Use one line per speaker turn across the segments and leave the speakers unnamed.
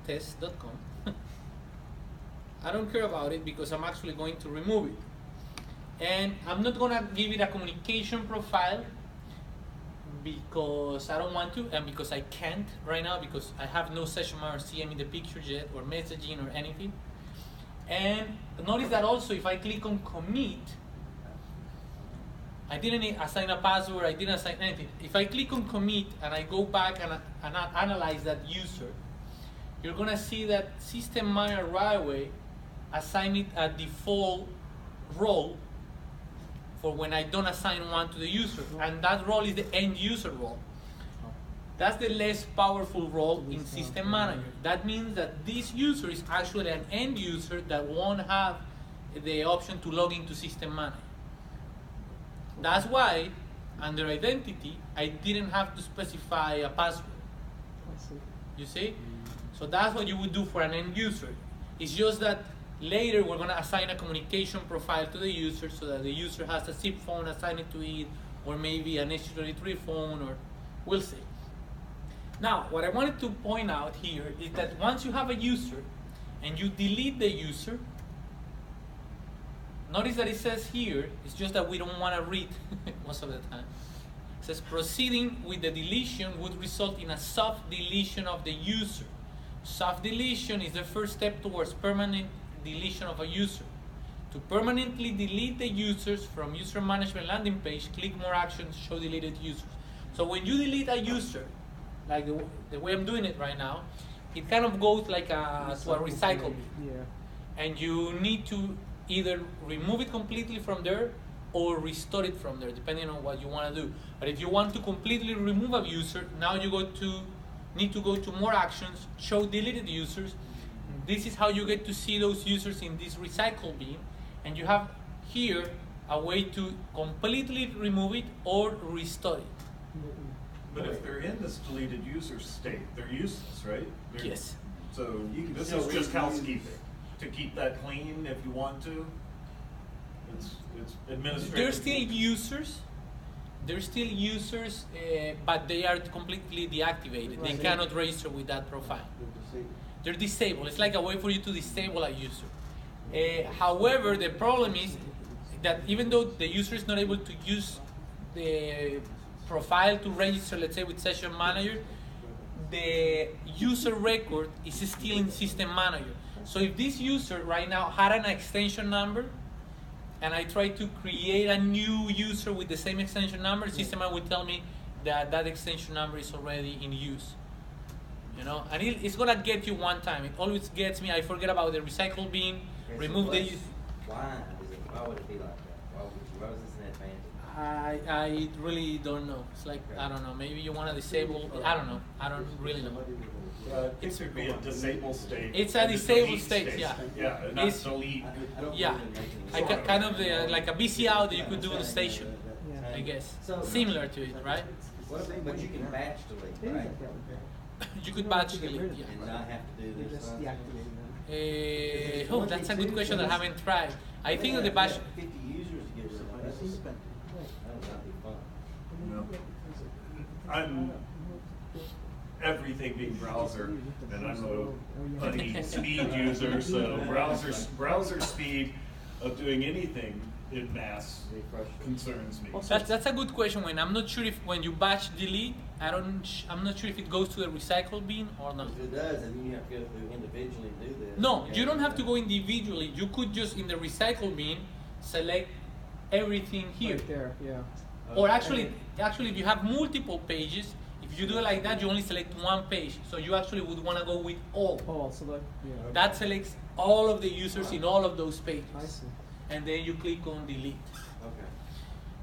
test.com. I don't care about it because I'm actually going to remove it. And I'm not gonna give it a communication profile because I don't want to and because I can't right now because I have no session manager CM in the picture yet or messaging or anything. And notice that also if I click on commit, I didn't assign a password, I didn't assign anything. If I click on commit and I go back and analyze that user, you're gonna see that system manager right away assign it a default role for when I don't assign one to the user, and that role is the end user role. That's the less powerful role in System Manager. That means that this user is actually an end user that won't have the option to log into System Manager. That's why, under Identity, I didn't have to specify a password. You see? So that's what you would do for an end user. It's just that later we're going to assign a communication profile to the user so that the user has a SIP phone assigned to it, or maybe an H233 phone, or we'll see. Now, what I wanted to point out here is that once you have a user and you delete the user, notice that it says here, it's just that we don't want to read most of the time. It says proceeding with the deletion would result in a soft deletion of the user. Soft deletion is the first step towards permanent deletion of a user. To permanently delete the users from user management landing page, click more actions, show deleted users. So when you delete a user, like the way I'm doing it right now, it kind of goes like to a recycle bin.
Yeah.
And you need to either remove it completely from there or restore it from there, depending on what you want to do. But if you want to completely remove a user, now you need to go to more actions, show deleted users. This is how you get to see those users in this recycle bin, and you have here a way to completely remove it or restore it.
But if they're in this deleted user state, they're useless, right?
Yes.
So this is just housekeeping. To keep that clean if you want to. It's administrative.
They're still users. They're still users, but they are completely deactivated. They cannot register with that profile. They're disabled. It's like a way for you to disable a user. However, the problem is that even though the user is not able to use the profile to register, let's say with Session Manager, the user record is still in System Manager. So if this user right now had an extension number, and I try to create a new user with the same extension number, System Manager will tell me that that extension number is already in use. You know, and it's gonna get you one time. It always gets me. I forget about the recycle bin, remove the.
Why would it be like that? Why was this an advantage?
I really don't know. It's like, I don't know, maybe you want to disable, I don't know. I don't really know.
It could be a disabled state.
It's a disabled state, yeah.
Yeah, not
It's-
delete.
Yeah, kind of like a BC out that you could do on the station, I guess. Similar to it, right?
But you can batch delete, right?
You could batch delete, yeah.
And not have to do
You're
this.
just deactivating them.
Oh, that's a good question that I haven't tried. I think that the batch,
50 users to get rid of this. That would not be fun.
No. I'm everything being browser, and I'm a funny speed user, so browser speed of doing anything in mass concerns me.
that's a good question. When I'm not sure if when you batch delete, I'm not sure if it goes to the recycle bin or not.
If it does, and then you have to go through individually and do this.
No, you don't have to go individually. You could just in the recycle bin select everything here.
Right there, yeah.
Or actually, if you have multiple pages, if you do it like that, you only select one page. So you actually would want to go with all.
Oh, select, yeah.
That selects all of the users in all of those pages.
I see.
And then you click on delete.
Okay.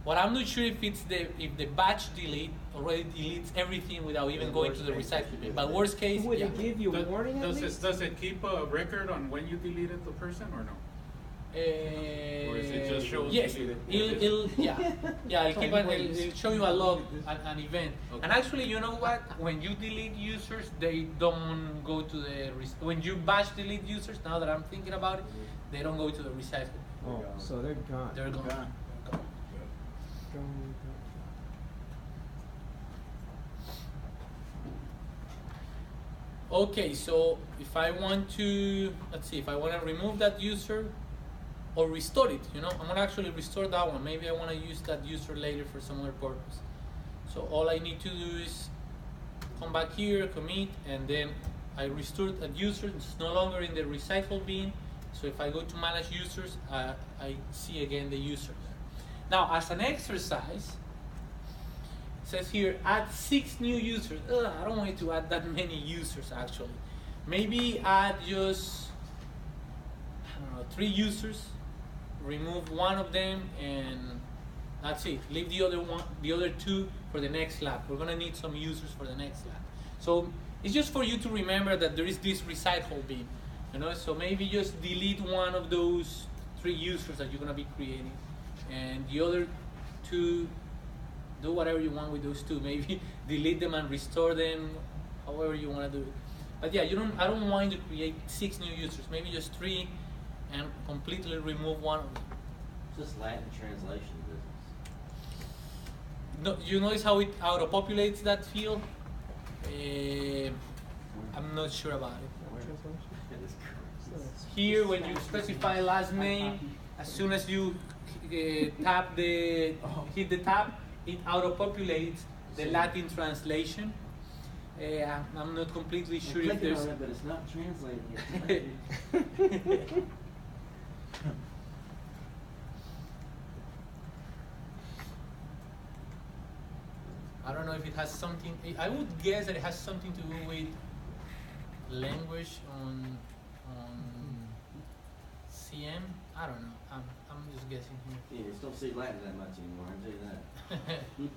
But I'm not sure if the batch delete already deletes everything without even going to the recycle bin. But worst case,
Would
yeah.
it give you a warning at least?
Does it keep a record on when you deleted the person or no? Or is it just shows
yes,
deleted?
it'll it'll show you a log, an event.
Okay.
And actually, you know what? When you delete users, they don't go to the when you batch delete users. Now that I'm thinking about it, they don't go to the recycle.
Oh, so they're gone.
They're gone.
Gone.
Okay, so if I want to, let's see, if I want to remove that user or restore it, I'm gonna actually restore that one. Maybe I want to use that user later for some other purpose. So all I need to do is come back here, commit, and then I restored that user. It's no longer in the recycle bin. So if I go to manage users, I see again the user there. Now, as an exercise, it says here, add 6 new users. I don't want you to add that many users actually. Maybe add just, I don't know, 3 users, remove one of them, and that's it. Leave the other 2 for the next lab. We're gonna need some users for the next lab. So it's just for you to remember that there is this recycle bin. So maybe just delete one of those 3 users that you're gonna be creating, and the other 2, do whatever you want with those 2. Maybe delete them and restore them, however you want to do it. But yeah, I don't want you to create 6 new users. Maybe just 3, and completely remove one of them.
Just Latin translation business.
No, you notice how it auto-populates that field? I'm not sure about it. Here, when you specify last name, as soon as you hit the tab, it auto-populates the Latin translation. I'm not completely sure if there's.
On it, but it's not translating it.
I don't know if it has something. I would guess that it has something to do with language on CM. I don't know. I'm just guessing here.
Yeah, you don't see Latin that much anymore, I'll tell you that.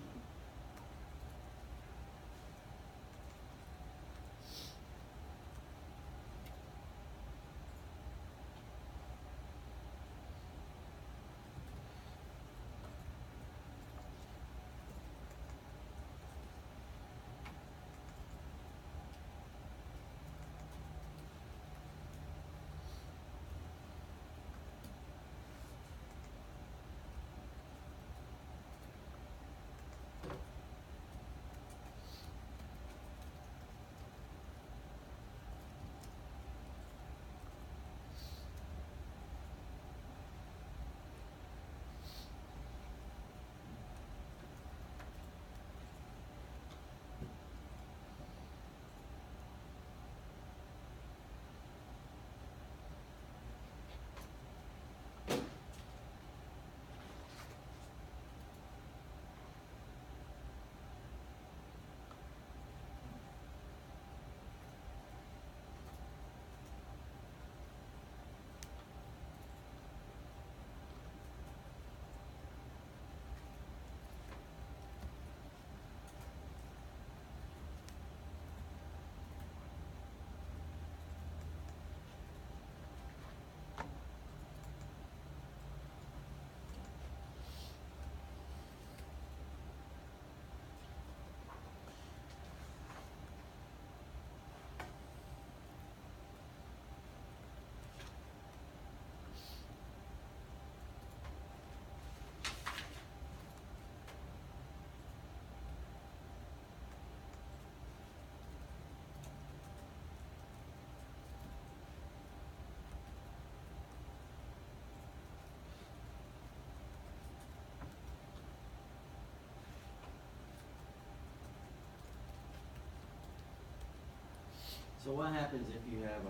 So what happens if you have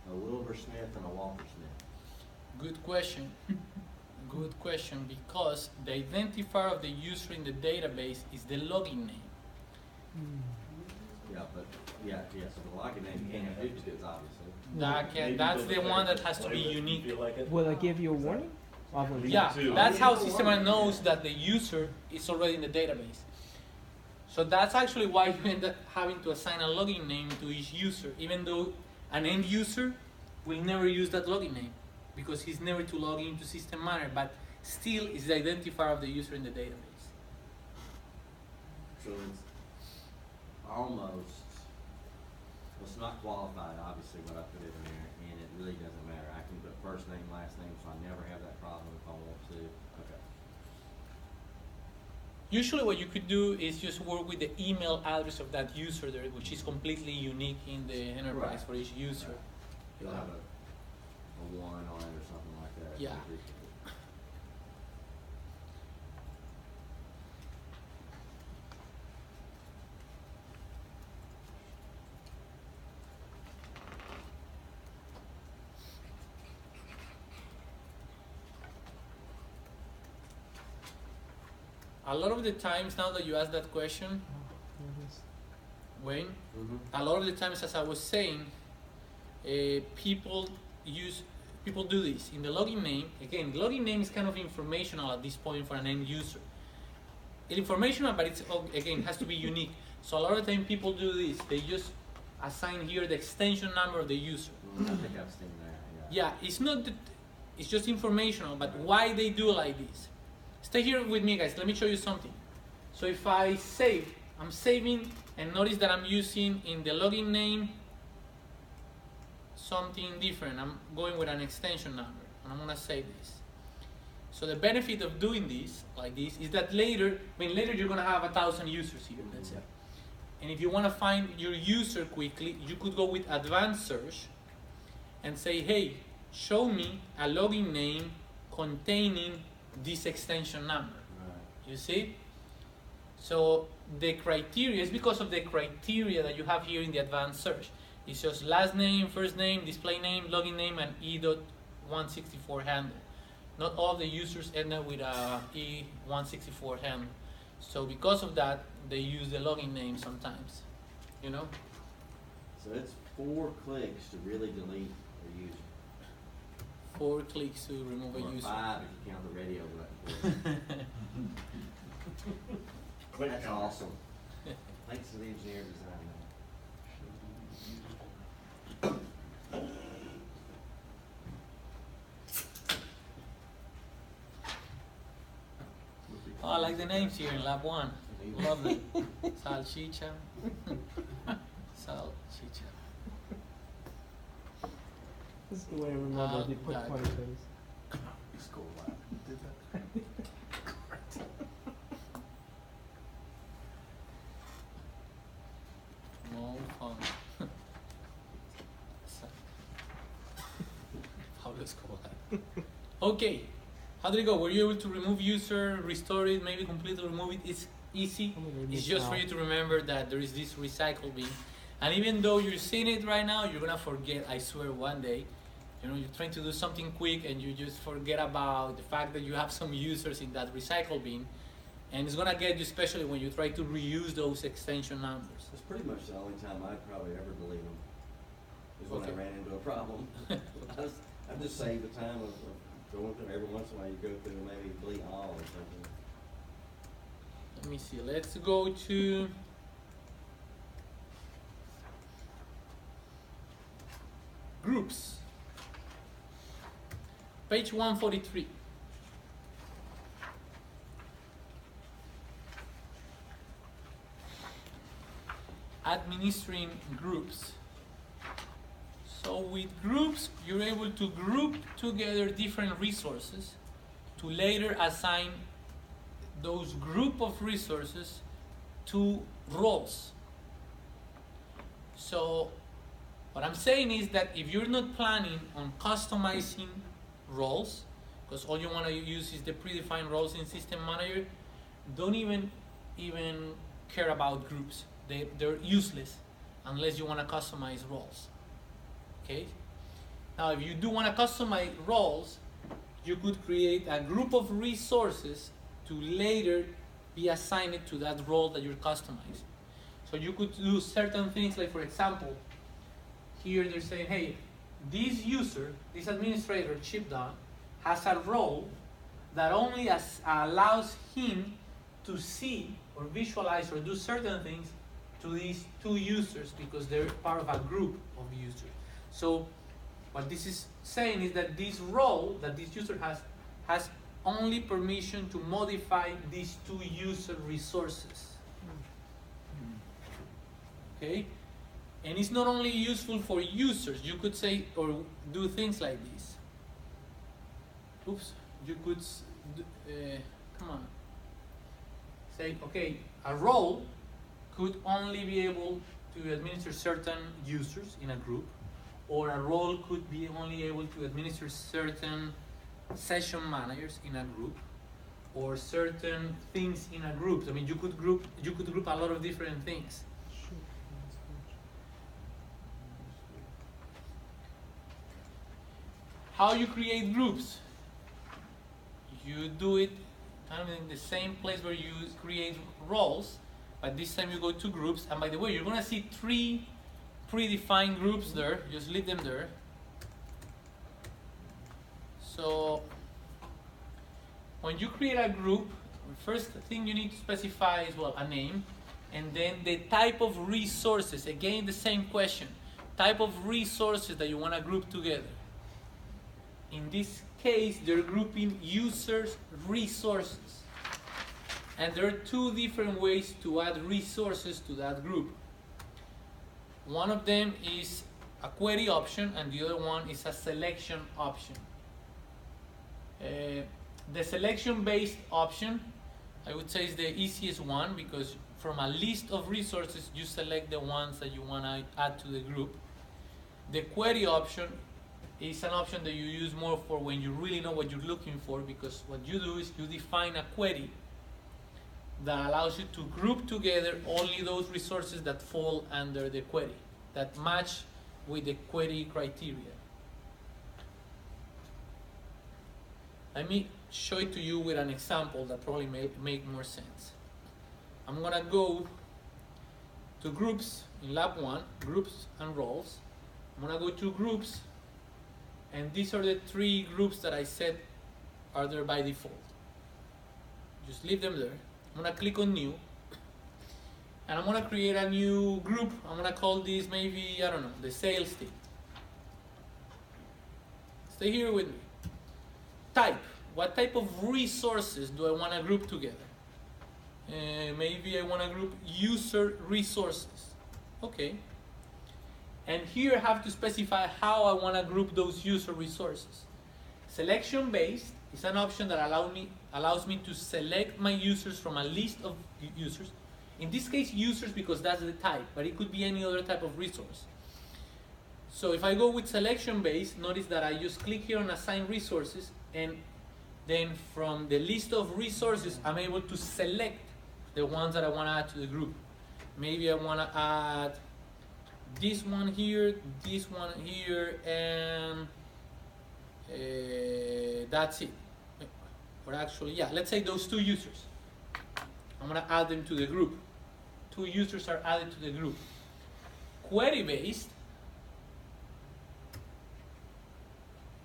a Wilbur Smith and a Walter Smith?
Good question. Good question, because the identifier of the user in the database is the login name.
Yeah, but so the login name you can't have duplicates, obviously.
That's the one that has to be unique.
Will it give you a warning?
Yeah, that's how System knows that the user is already in the database. So that's actually why you end up having to assign a login name to each user, even though an end user will never use that login name because he's never to log into System Manager, but still is the identifier of the user in the database.
So it's almost, well, it's not qualified, obviously, what I put in there, and it really doesn't matter. I can put first name, last name, so I never have that problem if I want to. Okay.
Usually what you could do is just work with the email address of that user there, which is completely unique in the enterprise
Right.
for each user.
Right. You'll have a 1 on it or something like that.
Yeah. A lot of the times, now that you ask that question, Wayne,
Mm-hmm.
a lot of the times, as I was saying, people do this in the login name. Again, the login name is kind of informational at this point for an end user. It's informational, but it's again has to be unique. So a lot of the time, people do this. They just assign here the extension number of the user.
I think I've seen that. Yeah.
Yeah, it's not. It's just informational. But why they do like this? Stay here with me, guys. Let me show you something. So if I save, I'm saving, and notice that I'm using in the login name something different. I'm going with an extension number, and I'm gonna save this. So the benefit of doing this like this is that later you're gonna have 1,000 users here. That's it. And if you wanna find your user quickly, you could go with advanced search and say, hey, show me a login name containing this extension number.
Right.
You see? So the criteria is because of the criteria that you have here in the advanced search. It's just last name, first name, display name, login name, and E.164 handle. Not all the users end up with a E164 handle. So because of that, they use the login name sometimes. You know?
So it's 4 clicks to really delete a user.
4 clicks to remove
Or
a user.
5 if you count the radio button.
Click
That's
counter.
awesome. Thanks to the engineer design
Oh, I like the names here in Lab 1.
that.
Love them. Salchicha. Salchicha.
This is the way I remember they put
that.
20 things.
School lab. Did that.
No fun. Pablo's cool. Okay. How did it go? Were you able to remove user, restore it, maybe completely remove it? It's easy. It's just for you to remember that there is this recycle bin. And even though you're seeing it right now, you're gonna forget, I swear, one day. You know, you're trying to do something quick and you just forget about the fact that you have some users in that recycle bin. And it's gonna get you, especially when you try to reuse those extension numbers.
That's pretty much the only time I'd probably ever delete them. Is when
Okay.
I ran into a problem. I just saved the time of going through every once in a while you go through and maybe delete all or something.
Let me see, let's go to groups. Page 143. Administering groups. So with groups, you're able to group together different resources to later assign those group of resources to roles. So what I'm saying is that if you're not planning on customizing roles, because all you want to use is the predefined roles in System Manager, don't even care about groups. They're useless unless you want to customize roles. Okay? Now, if you do want to customize roles, you could create a group of resources to later be assigned to that role that you're customizing. So you could do certain things, like for example, here they're saying, hey, this user, this administrator, Chipdon, has a role that only allows him to see or visualize or do certain things to these 2 users because they're part of a group of users. So what this is saying is that this role that this user has only permission to modify these 2 user resources. Okay? And it's not only useful for users. You could say or do things like this. Oops. You could, come on. say, okay, a role could only be able to administer certain users in a group, or a role could be only able to administer certain session managers in a group, or certain things in a group. I mean, you could group a lot of different things. How you create groups? You do it kind of in the same place where you create roles, but this time you go to groups. And by the way, you're gonna see 3 predefined groups there. Just leave them there. So when you create a group, the first thing you need to specify is, well, a name, and then the type of resources. Again, the same question. Type of resources that you want to group together. In this case, they're grouping users resources. And there are 2 different ways to add resources to that group. One of them is a query option, and the other one is a selection option. The selection-based option, I would say, is the easiest one, because from a list of resources, you select the ones that you want to add to the group. The query option is an option that you use more for when you really know what you're looking for, because what you do is you define a query that allows you to group together only those resources that fall under the query, that match with the query criteria. Let me show it to you with an example that probably may make more sense. I'm gonna go to groups in lab 1, groups and roles. I'm gonna go to groups, and these are the 3 groups that I said are there by default. Just leave them there. I'm gonna click on new, and I'm gonna create a new group. I'm gonna call this maybe, I don't know, the sales team. Stay here with me. Type. What type of resources do I want to group together? Maybe I want to group user resources. Okay. And here I have to specify how I want to group those user resources. Selection based is an option that allows me to select my users from a list of users. In this case, users, because that's the type, but it could be any other type of resource. So if I go with selection based, notice that I just click here on assign resources, and then from the list of resources, I'm able to select the ones that I want to add to the group. Maybe I want to add this one here, and that's it. Or actually, yeah, let's say those 2 users. I'm going to add them to the group. 2 users are added to the group. Query based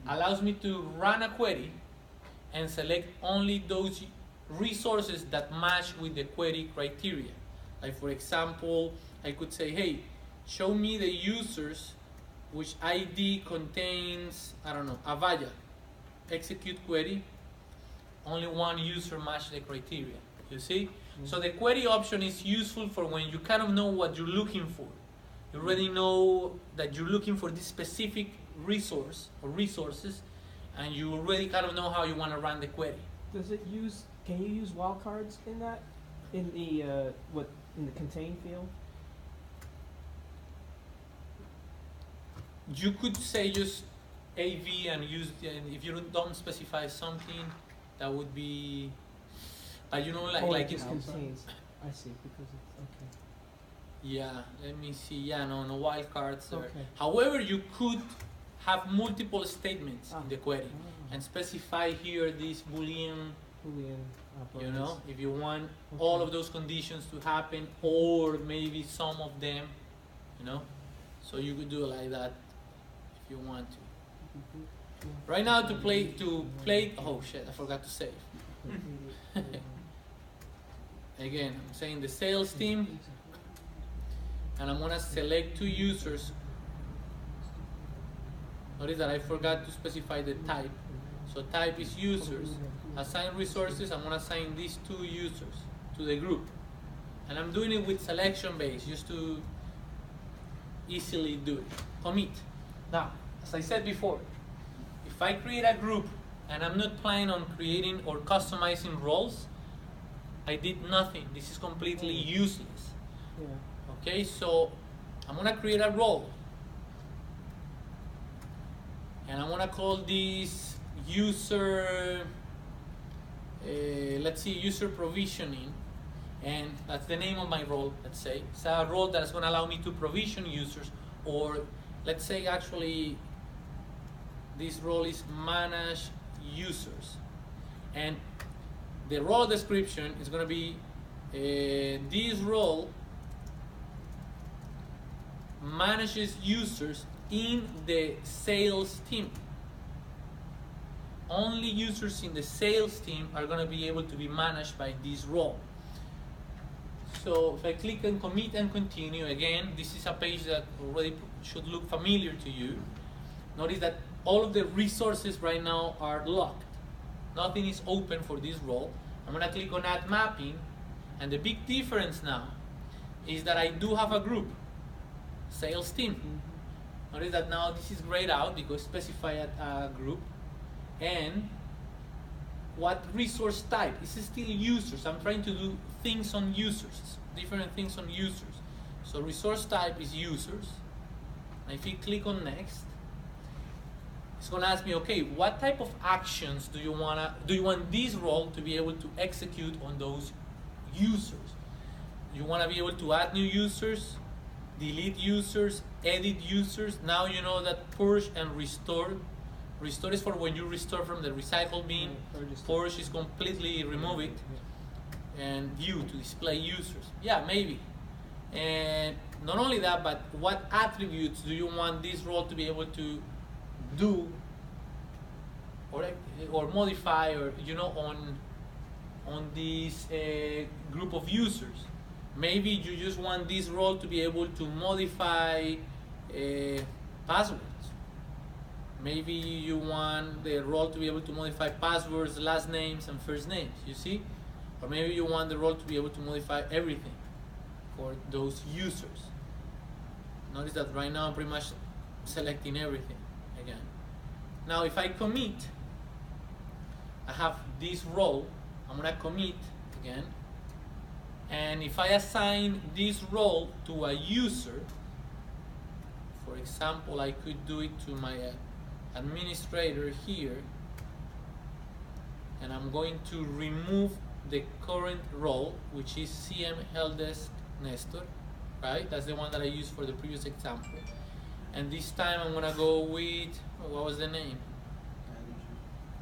allows me to run a query and select only those resources that match with the query criteria. Like, for example, I could say, hey, show me the users which ID contains, I don't know, Avaya. Execute query. Only 1 user matched the criteria. You see? Mm-hmm. So the query option is useful for when you kind of know what you're looking for. You already know that you're looking for this specific resource or resources, and you already kind of know how you want to run the query.
Can you use wildcards in that? In the contain field?
You could say just AV and use, and if you don't specify something, that would be, you know, like
it contains. I see, because it's okay.
Yeah, let me see. Yeah, no wildcards there.
Okay.
However, you could have multiple statements in the query and specify here this Boolean
operators.
You know, if you want all of those conditions to happen, or maybe some of them, you know, so you could do it like that if you want to. Right now to play, oh shit, I forgot to save. Again, I'm saying the sales team, and I'm gonna select 2 users. Notice that I forgot to specify the type. So type is users. Assign resources, I'm gonna assign these 2 users to the group. And I'm doing it with selection base, just to easily do it. Commit. Now, as I said before, if I create a group and I'm not planning on creating or customizing roles, I did nothing. This is completely useless.
Yeah.
Okay, so I'm gonna create a role. And I'm gonna call this user, let's see, user provisioning. And that's the name of my role, let's say. It's a role that's gonna allow me to provision users, or let's say actually this role is manage users. And the role description is gonna be this role manages users in the sales team. Only users in the sales team are going to be able to be managed by this role. So if I click on commit and continue, again, this is a page that already should look familiar to you. Notice that all of the resources right now are locked. Nothing is open for this role. I'm going to click on add mapping, and the big difference now is that I do have a group, sales team. Notice that now this is grayed out because specify a group. And what resource type? This is still users. I'm trying to do things on users, different things on users. So resource type is users. And if you click on next, it's going to ask me, okay, what type of actions do you want this role to be able to execute on those users? You want to be able to add new users, delete users, edit users. Now you know that purge and restore. Restore is for when you restore from the recycle bin. Purge is completely remove it. And view to display users. Yeah, maybe. And not only that, but what attributes do you want this role to be able to do or modify, or on this group of users? Maybe you just want this role to be able to modify passwords. Maybe you want the role to be able to modify passwords, last names, and first names, you see? Or maybe you want the role to be able to modify everything for those users. Notice that right now I'm pretty much selecting everything again. Now if I commit, I have this role, I'm gonna commit again. And if I assign this role to a user, for example, I could do it to my administrator here, and I'm going to remove the current role, which is CM Helpdesk Nestor, right? That's the one that I used for the previous example. And this time I'm gonna go with, what was the name?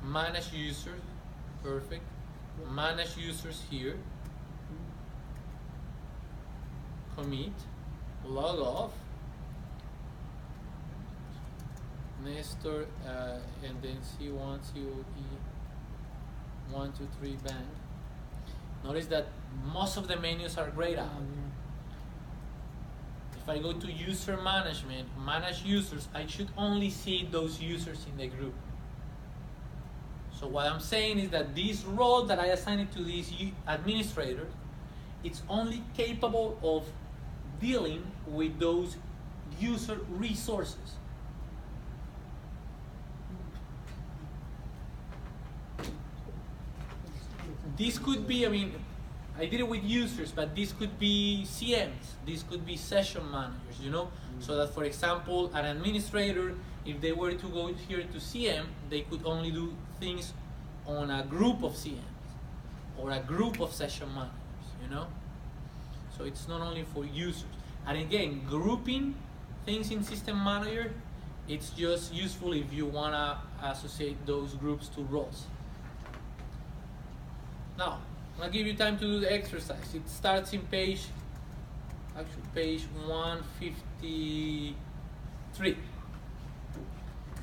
Manage users, perfect. Manage users here. Commit, log off, Nestor, and then C1, COE, 1, 2, 3, bang. Notice that most of the menus are grayed out. If I go to user management, manage users, I should only see those users in the group. So what I'm saying is that this role that I assigned it to this administrator, it's only capable of dealing with those user resources. This could be, I did it with users, but this could be CMs, this could be session managers, so that, for example, an administrator, if they were to go here to CM, they could only do things on a group of CMs or a group of session managers, So it's not only for users. And again, grouping things in System Manager, it's just useful if you want to associate those groups to roles. Now, I'm going to give you time to do the exercise. It starts in page 153.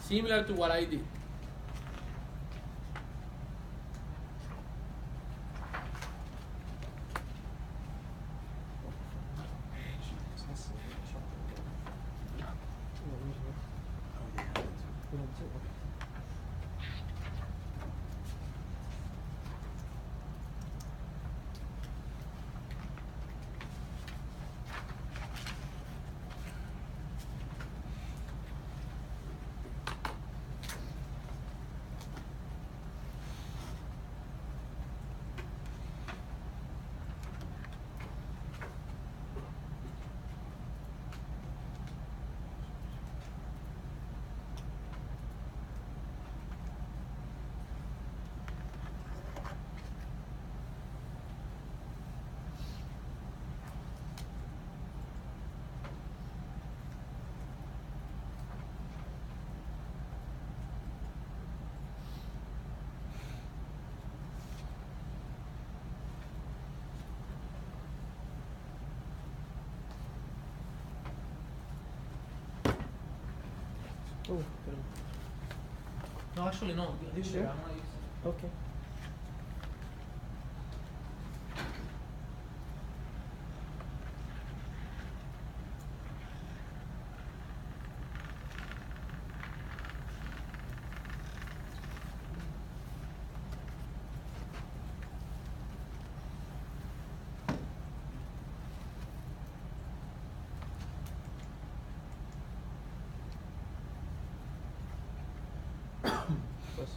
Similar to what I did.
Oh,
No, actually, no. This
Sure.
year, I'm not using.
okay. Pues,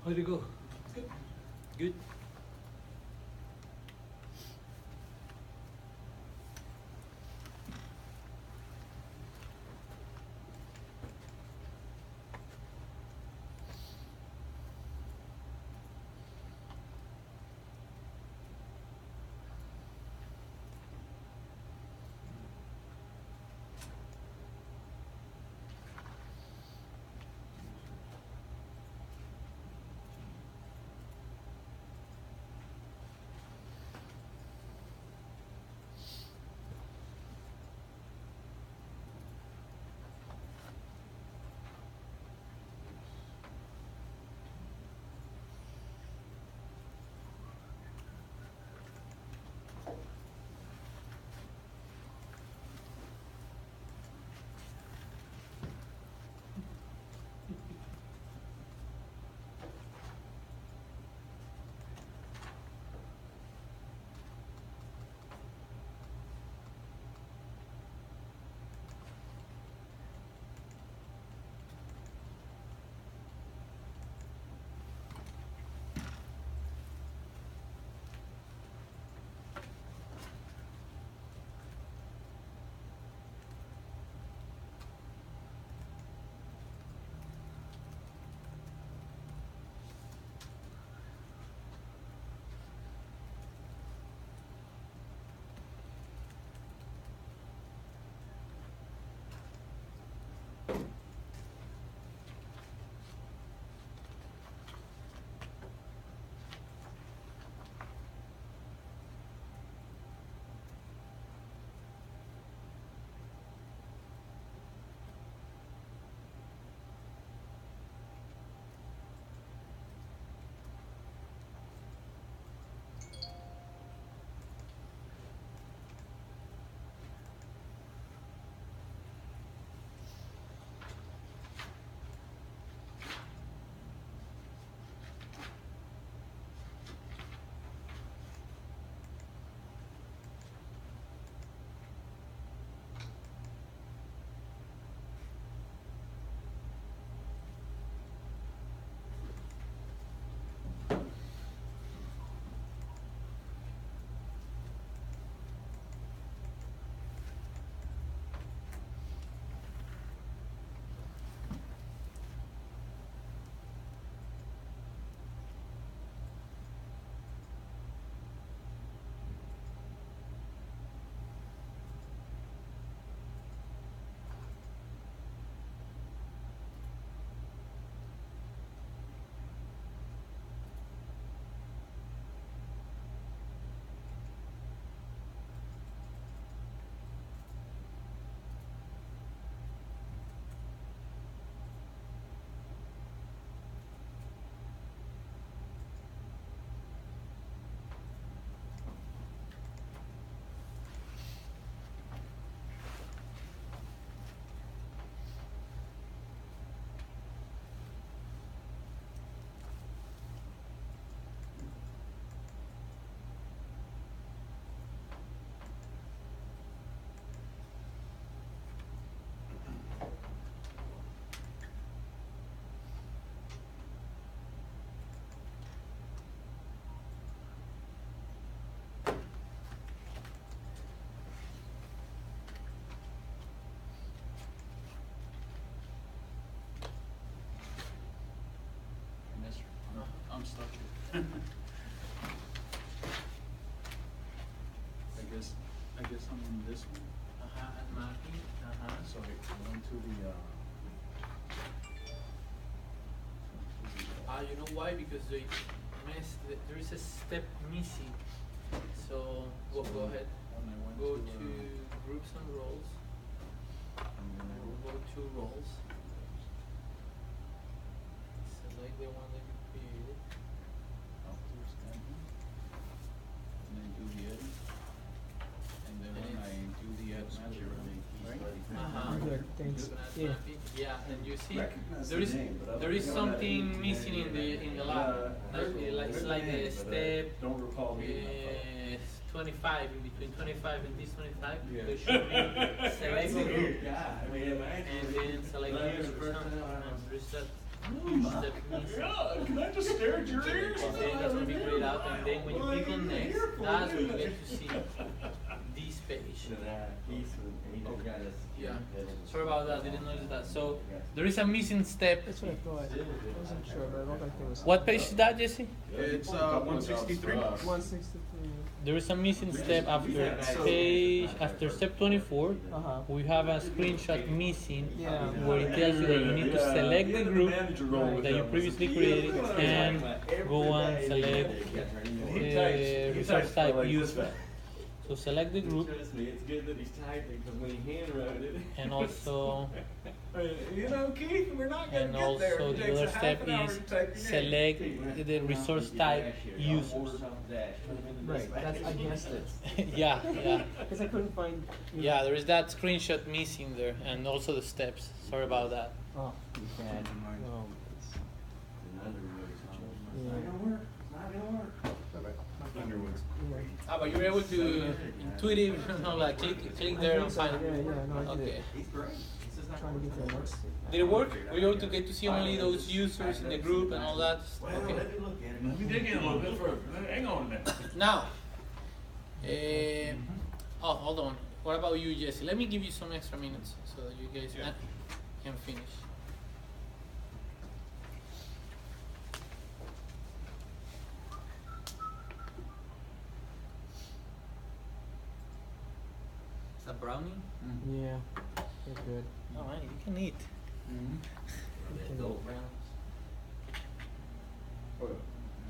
How'd it go?
Good.
Good.
I'm stuck here. I guess I'm on this one.
And marking.
So I go to the,
You know why? Because they missed. There is a step missing. So go ahead.
when I went
Go
to,
to groups and roles.
and then I
We'll go to roles. Select the one that you created.
after scanning, and then do the edit, and then when I do the ad manager, right?
Good, thanks. Yeah.
Yeah, and you see
Recognize
there
the
is
name, but I
there
don't
is
know that
something
name.
missing in the lab. It's like a step.
Don't recall reading that
25 in between 25 and this 25.
Yeah.
There should be select the group
guy. I mean,
and then select
But I
user.
remember the first time I
And there's that step missing.
Yeah, can I just stare at your ears?
Okay, that's gonna be grayed out, and then when you click on next, that's when you get to see this page. Yeah, sorry about that, didn't notice that. So there is a missing step.
That's what I thought. I wasn't sure, but I don't think there was.
What page is that, Jesse?
It's 163.
163.
There is a missing step after step 24.
Uh-huh.
We have a screenshot missing
Yeah.
where it tells you that you need to select the group that you previously created and go and select resource type user. So select the group
Trust me, it's good that he's typing, because when he handwrote it.
and also
You know, Keith, we're not gonna
and
get there.
also
It
the
takes
other
a half
step
an hour
is
to type your name.
select the resource type users.
Right, that's, I guessed it.
Yeah, yeah.
Because I couldn't find.
Yeah, there is that screenshot missing there and also the steps. Sorry about that.
Oh, bad. Oh,
Ah, but you're able to intuitive, like click there and find
yeah,
it.
yeah, no, I did
Okay.
it. Trying to get there next.
Did it work? Were you able to get to see only those users in the group and all that? Okay.
Let me dig in a little bit further. Hang on a minute.
Now, oh, hold on. What about you, Jesse? Let me give you some extra minutes so that you guys can finish. Is that brownie?
Yeah, they're good.
Oh, man, you can eat.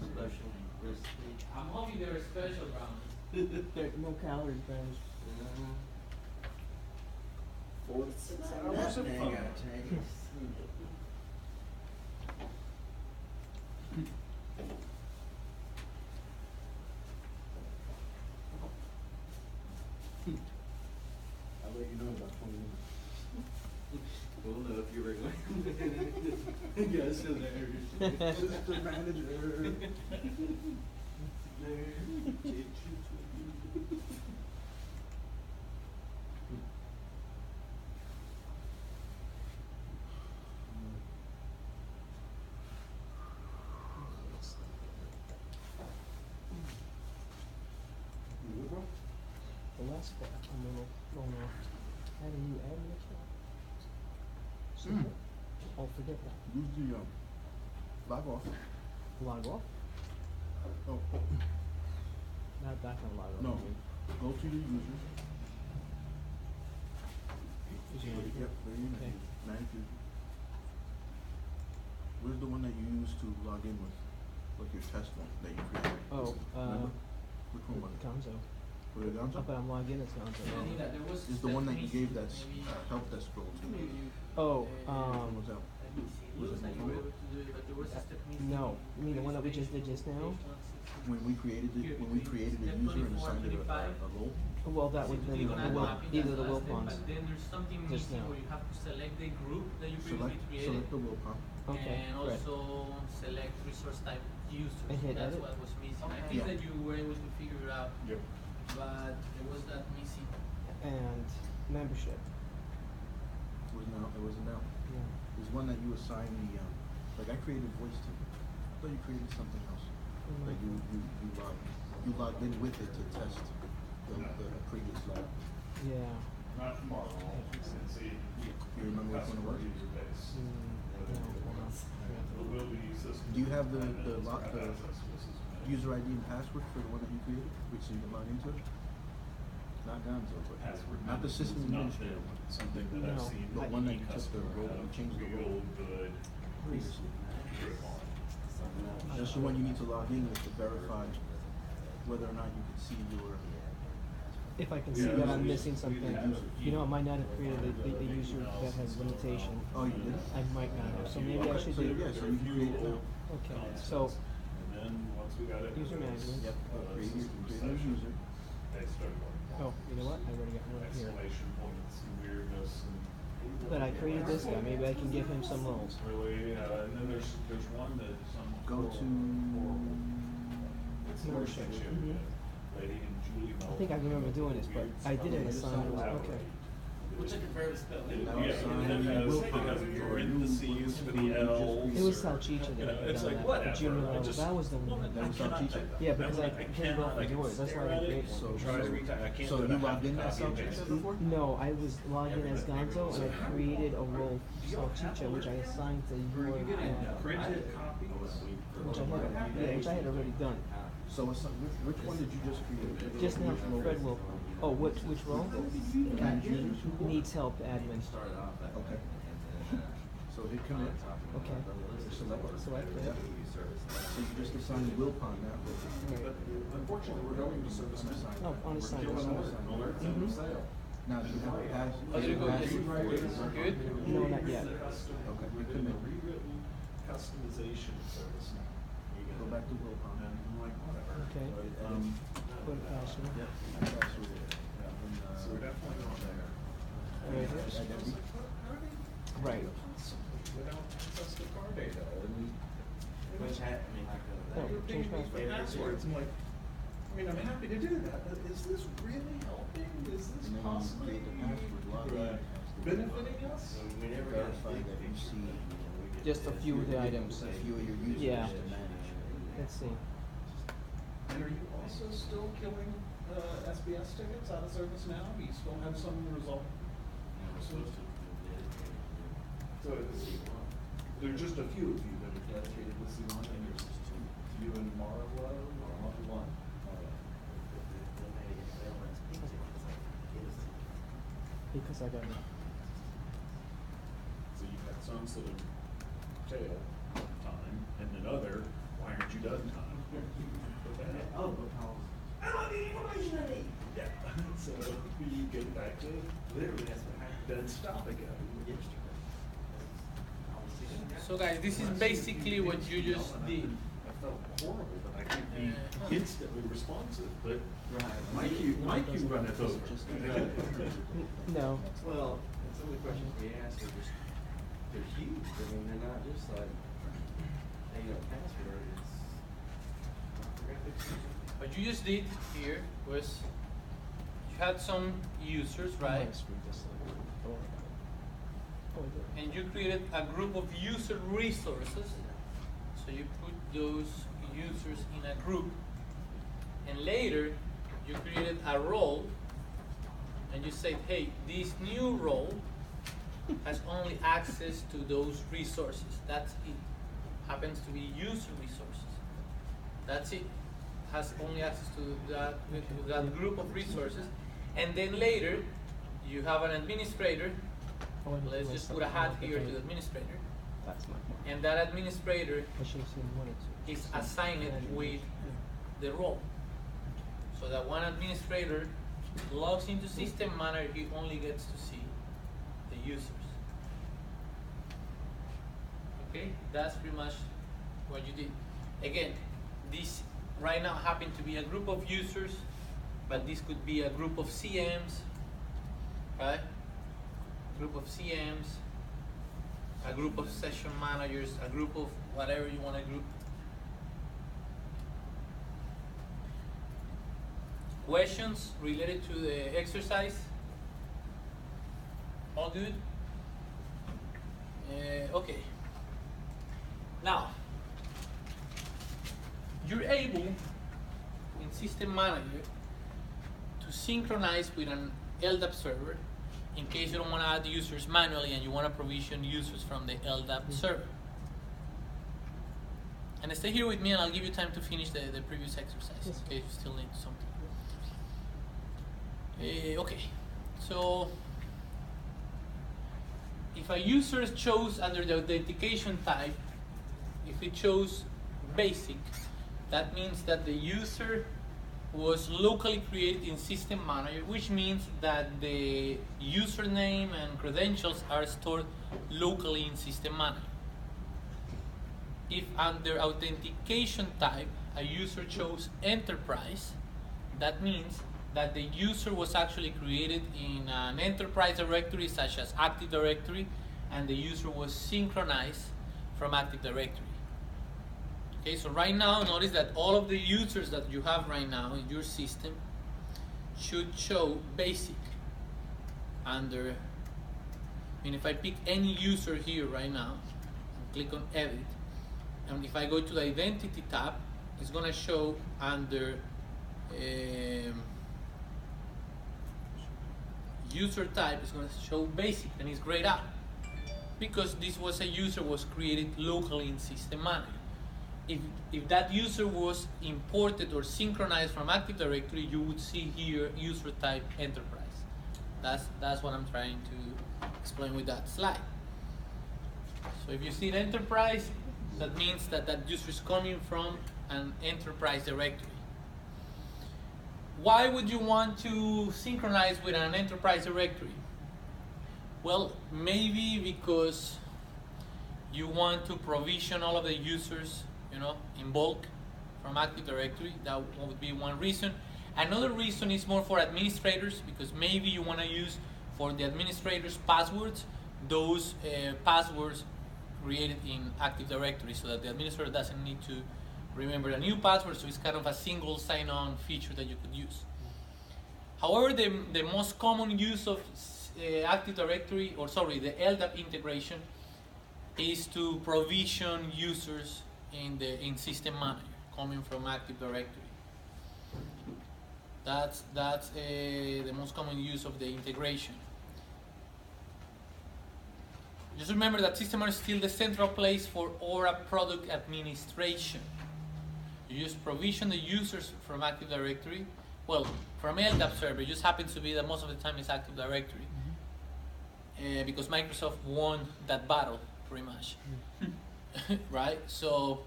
Special recipe.
I'm hoping they're special brownies.
There no calories, man.
4 to 6 hours of fun.
I'll let you know about 20 minutes.
We'll know if you're regular.
Yeah, still there. Assistant manager.
The last part, I'm going off. How do you add an account? So, oh, forget that.
Use the log off.
Log off?
Oh,
Not that kind of log off.
no.
I mean.
Go to the user.
User
Yep, there you go.
Okay.
Manage user. Where's the one that you use to log in with? Like your test one that you created?
Oh,
Remember? Which one was it?
Gonzo.
Was it Gonzo?
Oh, but I'm logged in as Gonzo.
Anita, there was
Is the one that you
missing,
gave that's
maybe
help desk role to?
Oh,
What was that?
let me see. It
Was
looks
it
like you were able to do it, but there was a step missing.
no. You mean the one that we just did just now?
When we created it, when we created a user and assigned it a role?
Well, that would
So
be
you click on add mapping,
either the
that's
will
last step,
pawns.
but then there's something
Just
missing
now.
where you have to select the group that you
Select,
previously created.
select the will pump.
Okay,
And
right.
also select resource type users.
And hit
That's
edit?
what was missing. I
Okay.
think
Yeah.
that you were able to figure it out,
Yep.
but there was that missing.
And membership.
It wasn't now.
Yeah.
There's one that you assign the, like I created voice to. I thought you created something else. Like you logged in with it to test the previous log.
Yeah.
Not tomorrow. And see.
You remember which one it was?
User base.
No, hold on.
Will we use this?
Do you have the
Access.
user ID and password for the one that you created, which you can log into? Not Gonzo, but
Password
not the system
is not
administrator.
something that I've
No.
seen.
The one that you took the
customer
role,
have
you changed the
real
role
good
previously.
grip on.
That's the one you need to log in with to verify whether or not you can see your.
If I can see
Yeah,
that I'm
we-
missing something, you know, I might not have created a user that has limitation.
Oh, you did?
I might not have, so maybe I should
So,
do.
yeah, so you can create it now.
Okay, so,
And then, once we got it.
User management.
Yep, create a new user.
They started going.
oh, you know what, I already got one here.
Exclamation points and weirdness and.
But I created this guy, maybe I can give him some roles.
Really, and then there's one that some.
Go to.
It's the
Membership.
section,
Mhm.
Lady and Julie.
I think I remember doing this, but I didn't assign it, okay.
Which I prefer to spell.
Now
Yeah,
assign
it
the
has,
will
it
pond
has
or
your
new
indices for the
will
L's.
It was
or,
Salchicha
you
that
know,
had
it's
done
like
that,
whatever.
the junior
I
level.
just-
That was the
well,
one.
That was
I cannot
Salchicha?
type that.
Yeah, because
That
I
one
couldn't
cannot,
go for
I can
yours. That's
stare
why I
at it,
create one.
So-
try to retype. I can't
so
do it.
you
I have
logged
to
in as
copy and
Salchicha
paste it.
before?
No, I was logged in as Gonzo and I created a role Salchicha, which I assigned to your
Printed copies.
which I had already done.
So it's, which one did you just create?
Just now,
Which role?
Fred will. Oh, which role?
And users?
Needs help, admin.
Okay. So hit commit.
Okay.
Select.
Select it.
Yeah. So you just assigned the will pond now.
Right.
Unfortunately, we're going to service now.
Oh, unassigned.
Now, do you have a pass?
How did it go?
password for it?
Good?
No, not yet.
Okay, hit
Written
commit.
rewritten customization service now.
Go back to will pond.
And I'm like, whatever.
Okay.
But,
Put a password.
Yep. Password.
so we're definitely not there.
Right here.
Identity.
Right.
Without access to car data and.
Which I mean,
Oh, change password.
Passwords, I'm like, I mean, I'm happy to do that, but is this really helping? Is this
And then when you
possibly
create the password, log in.
benefiting us?
we never got
Verify that you see
Just a few of the items.
a few of your users
Yeah.
to manage.
Let's see.
And are you also still killing, SBS tickets out of service now? Do you still have some result? So it's, there are just a few of you that are dedicated to C1, and there's you and Marlo, or one.
Because I got it.
So you've got some sort of tail time, and then other, why aren't you done time?
Oh, because.
Yeah, so you get back to
Literally, that's what happened.
then stop again.
Yesterday.
So guys, this is basically what you just did.
I felt horrible that I could be instantly responsive, but my queue runneth over.
No.
Well, and some of the questions we ask are just, they're huge. I mean, they're not just like, hey, password, it's.
What you just did here was you had some users, right? And you created a group of user resources. So you put those users in a group. And later you created a role and you said, hey, this new role has only access to those resources. That's it. Happens to be user resources. That's it. Has only access to that group of resources. And then later you have an administrator. Let's just put a hat here to the administrator.
That's my point.
And that administrator
I should have seen one or two.
is assigned with the role. So that one administrator logs into System Manager, he only gets to see the users. Okay, that's pretty much what you did. Again, this right now happened to be a group of users, but this could be a group of CMs, right? Group of CMs, a group of session managers, a group of whatever you want to group. Questions related to the exercise? All good? Okay. Now, you're able in System Manager to synchronize with an LDAP server in case you don't want to add users manually and you want to provision users from the LDAP server. And stay here with me and I'll give you time to finish the previous exercise in case you still need something. Okay, so if a user chose under the authentication type, if it chose basic, that means that the user was locally created in System Manager, which means that the username and credentials are stored locally in System Manager. If under authentication type, a user chose Enterprise, that means that the user was actually created in an enterprise directory such as Active Directory, and the user was synchronized from Active Directory. Okay, so right now, notice that all of the users that you have right now in your system should show basic. under, and if I pick any user here right now, and click on edit, and if I go to the identity tab, it's going to show under user type, it's going to show basic, and it's grayed out because this was a user was created locally in System Manager. If that user was imported or synchronized from Active Directory, you would see here user type enterprise. That's what I'm trying to explain with that slide. So if you see an enterprise, that means that that user is coming from an enterprise directory. Why would you want to synchronize with an enterprise directory? Well, maybe because you want to provision all of the users, in bulk from Active Directory. That would be one reason. Another reason is more for administrators, because maybe you want to use for the administrators passwords, those passwords created in Active Directory, so that the administrator doesn't need to remember a new password, so it's kind of a single sign-on feature that you could use. However, the most common use of Active Directory, the LDAP integration, is to provision users in System Manager coming from Active Directory. That's the most common use of the integration. Just remember that System Manager is still the central place for Aura product administration. You just provision the users from Active Directory. Well, from LDAP server, it just happens to be that most of the time it's Active Directory. Because Microsoft won that battle, pretty much. Right? So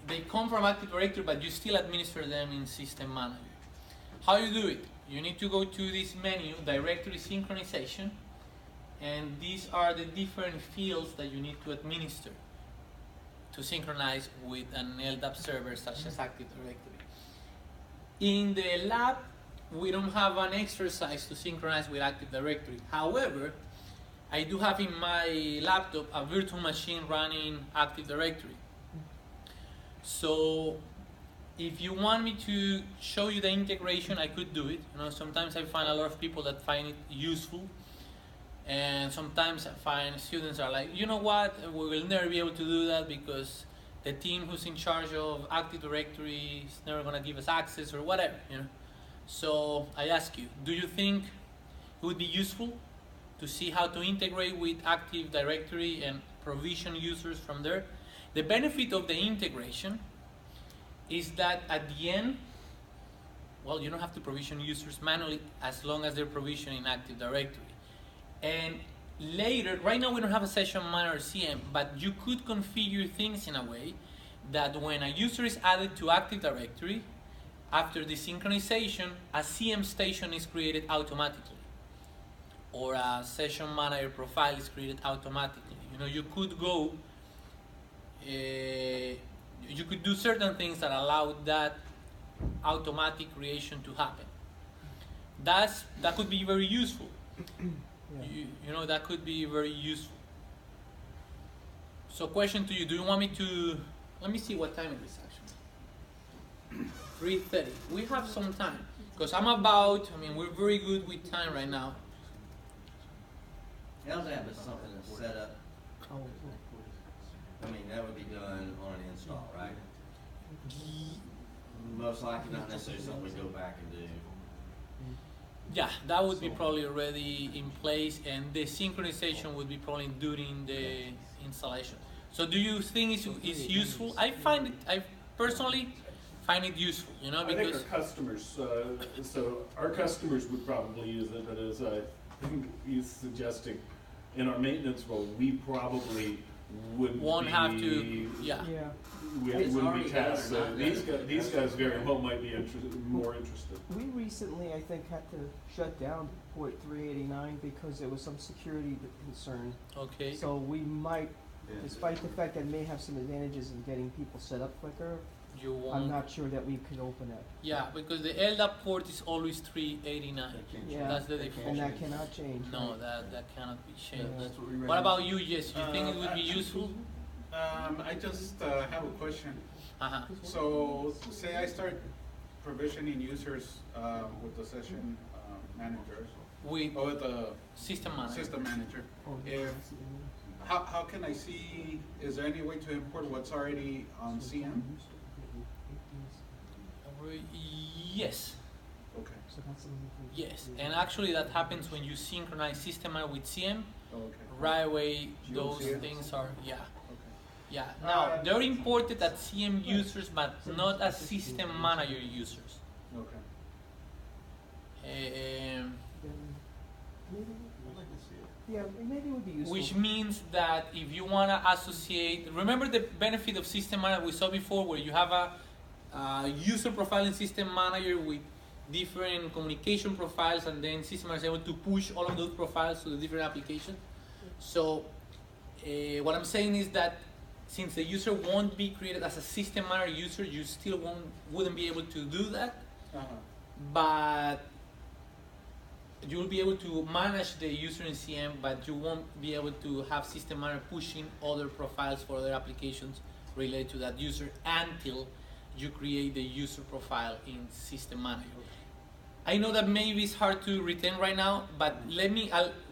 they come from Active Directory, but you still administer them in System Manager. How you do it? You need to go to this menu, Directory Synchronization, and these are the different fields that you need to administer to synchronize with an LDAP server such as Active Directory. In the lab, we don't have an exercise to synchronize with Active Directory. However, I do have in my laptop a virtual machine running Active Directory. So if you want me to show you the integration, I could do it. Sometimes I find a lot of people that find it useful, and sometimes I find students are like, you know what, we will never be able to do that because the team who's in charge of Active Directory is never going to give us access or whatever. So I ask you, do you think it would be useful to see how to integrate with Active Directory and provision users from there? The benefit of the integration is that at the end, well, you don't have to provision users manually as long as they're provisioned in Active Directory. And later, right now we don't have a session manager CM, but you could configure things in a way that when a user is added to Active Directory, after the synchronization, a CM station is created automatically, or a session manager profile is created automatically. You could go, you could do certain things that allow that automatic creation to happen. That could be very useful. Yeah. That could be very useful. So question to you, do you want me to, let me see what time it is actually. 3:30. We have some time, because we're very good with time right now.
LDAP is something that's set up. That would be done on an install, right? Most likely not necessarily something we go back and do.
Yeah, that would be probably already in place, and the synchronization would be probably during the installation. So do you think it's useful? I personally find it useful, because
I think our customers, so our customers would probably use it, but as I think he's suggesting, in our maintenance role, we probably won't
have to, yeah.
We wouldn't be tasked. So these guys very well might be more interested.
We recently, I think, had to shut down port 389 because there was some security concern.
Okay.
So we might, despite the fact that it may have some advantages in getting people set up quicker, I'm not sure that we could open it.
Yeah, because the LDAP port is always 389.
Yeah,
that's the default.
And that cannot change.
No, that cannot be changed.
Yeah.
What about you, Jess? You think it would be useful?
I just have a question. So, say I start provisioning users with the session manager.
with
Or with the
system manager.
system manager.
Oh,
If, how can I see, is there any way to import what's already on CM?
Yes,
Okay.
So that's the one we-
yes, and actually that happens when you synchronize system manager with CM.
Oh, okay.
Right away,
You'll
those
see it?
things are, yeah.
Okay.
Yeah, now they're imported as CM users, but not as system manager users.
Okay.
Um,
I'd like to see it.
Yeah, maybe it would be useful.
which means that if you want to associate, remember the benefit of system manager we saw before, where you have a user profile in system manager with different communication profiles, and then system manager is able to push all of those profiles to the different applications. So what I'm saying is that since the user won't be created as a system manager user, you still wouldn't be able to do that, but you will be able to manage the user in CM, but you won't be able to have system manager pushing other profiles for other applications related to that user until you create the user profile in system manager. I know that maybe it's hard to retain right now, but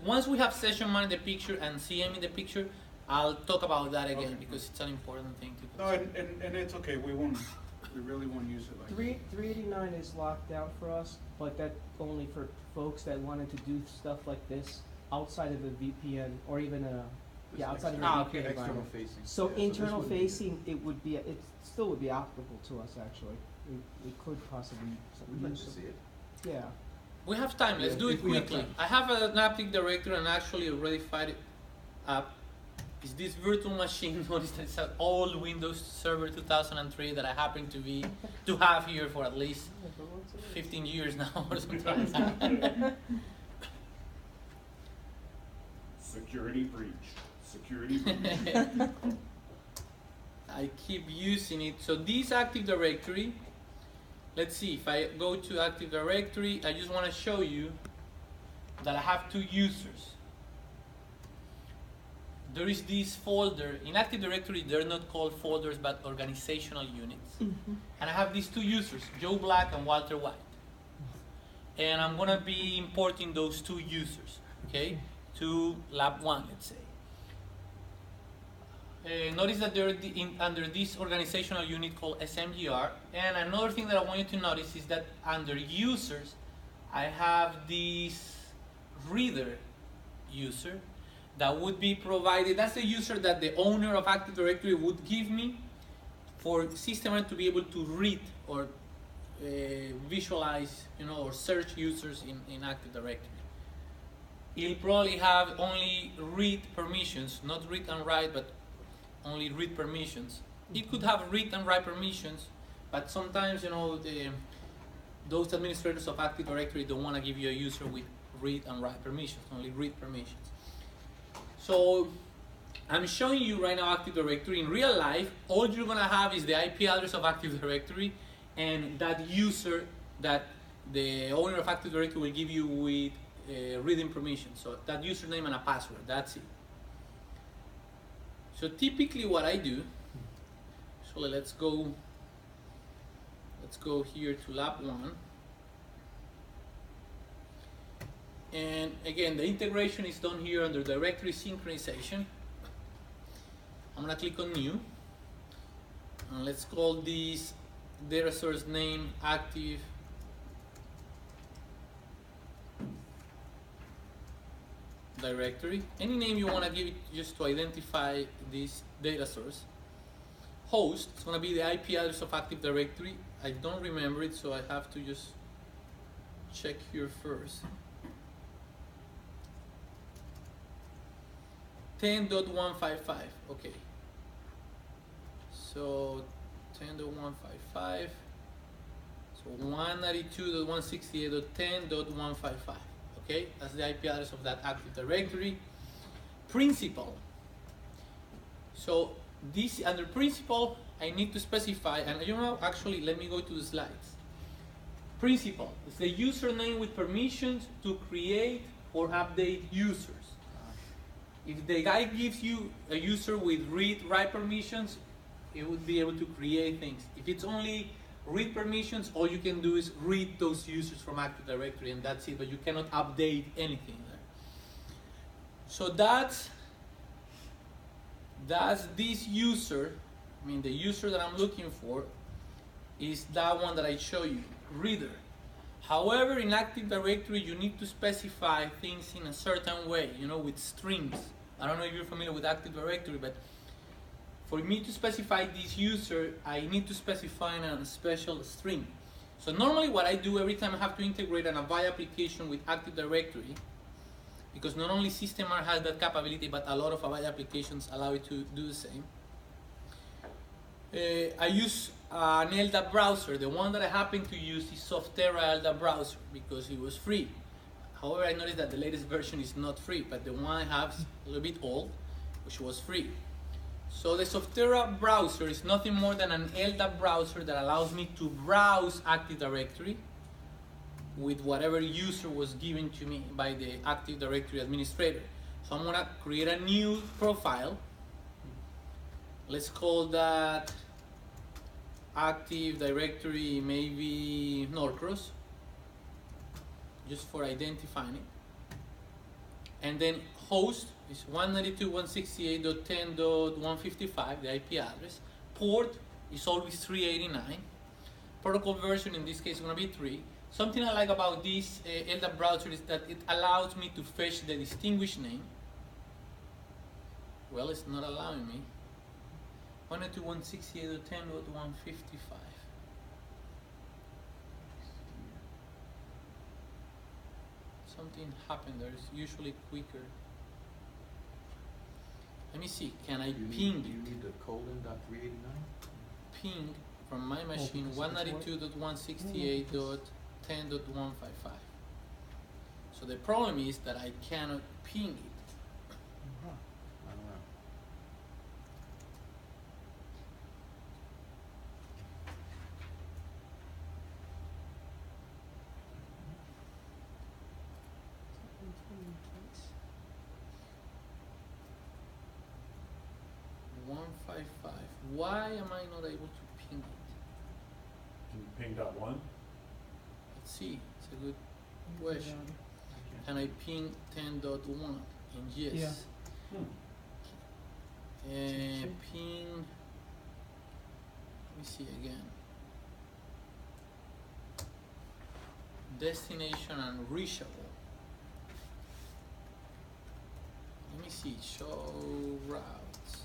once we have session manager in the picture and CM in the picture, I'll talk about that again,
Okay.
because it's an important thing to
No,
consider.
and it's okay, we really won't use it like that.
389 is locked out for us, but that only for folks that wanted to do stuff like this outside of a VPN or even outside of a VPN
okay.
External
environment.
facing.
So
Yeah, this
internal
wouldn't be-
facing, it still would be applicable to us actually. We could possibly
We'd like
use
to
some-
see it.
Yeah.
We have time, let's
Yeah,
do it
if we have
quickly.
time.
I have an Active Directory and actually already fired it up. Is this virtual machine? Notice that it's an old Windows Server 2003 that I happen to have here for at least 15 years now or something like that.
Security breach. Security breach.
I keep using it. So this Active Directory, let's see, if I go to Active Directory, I just want to show you that I have two users. There is this folder. In Active Directory, they're not called folders, but organizational units. And I have these two users, Joe Black and Walter White. And I'm going to be importing those two users, okay, to Lab 1, let's say. Notice that they're under this organizational unit called SMGR. And another thing that I want you to notice is that under users, I have this reader user that would be provided. That's the user that the owner of Active Directory would give me for system to be able to read or visualize, or search users in Active Directory. It'll probably have only read permissions, not read and write, but only read permissions. It could have read and write permissions, but sometimes, those administrators of Active Directory don't want to give you a user with read and write permissions, only read permissions. So I'm showing you right now Active Directory. In real life, all you're going to have is the IP address of Active Directory and that user that the owner of Active Directory will give you with reading permission. So that username and a password, that's it. So typically what I do, so let's go here to Lab 1. And again, the integration is done here under directory synchronization. I'm gonna click on new. And let's call this data source name Active Directory. Any name you wanna give it just to identify this data source. Host, it's gonna be the IP address of Active Directory. I don't remember it, so I have to just check here first. 10.155, okay. So 10.155, so 192.168.10.155, okay? That's the IP address of that Active Directory. Principal. So this, under principal, I need to specify, and actually, let me go to the slides. Principal is the username with permissions to create or update users. If the guy gives you a user with read-write permissions, it would be able to create things. If it's only read permissions. All you can do is read those users from Active Directory, and that's it, but you cannot update anything there. So that's this user. I mean, the user that I'm looking for is that one that I show you, reader. However, in Active Directory, you need to specify things in a certain way, you know, with strings. I don't know if you're familiar with Active Directory, but for me to specify this user, I need to specify a special string. So normally what I do every time I have to integrate an Avaya application with Active Directory, because not only SystemR has that capability, but a lot of Avaya applications allow it to do the same. I use an LDAP browser. The one that I happen to use is Softera LDAP browser because it was free. However, I noticed that the latest version is not free, but the one I have is a little bit old, which was free. So the Softera browser is nothing more than an LDAP browser that allows me to browse Active Directory with whatever user was given to me by the Active Directory administrator. So I'm gonna create a new profile. Let's call that Active Directory, maybe Norcross, just for identifying it. And then host is 192.168.10.155, the IP address. Port is always 389. Protocol version in this case is going to be 3. Something I like about this LDAP browser is that it allows me to fetch the distinguished name. Well, it's not allowing me. 192.168.10.155. Something happened there. It's usually quicker. Let me see. Can I ping
You
it?
need the colon.389?
Ping from my machine
because it's
192.168.10.155. So the problem is that I cannot ping it. Why am I not able to ping it?
Ping.1?
Let's see. It's a good question. Can I ping 10.1? And yes.
Yeah.
Ping. Let me see again. Destination and reachable. Let me see. Show routes.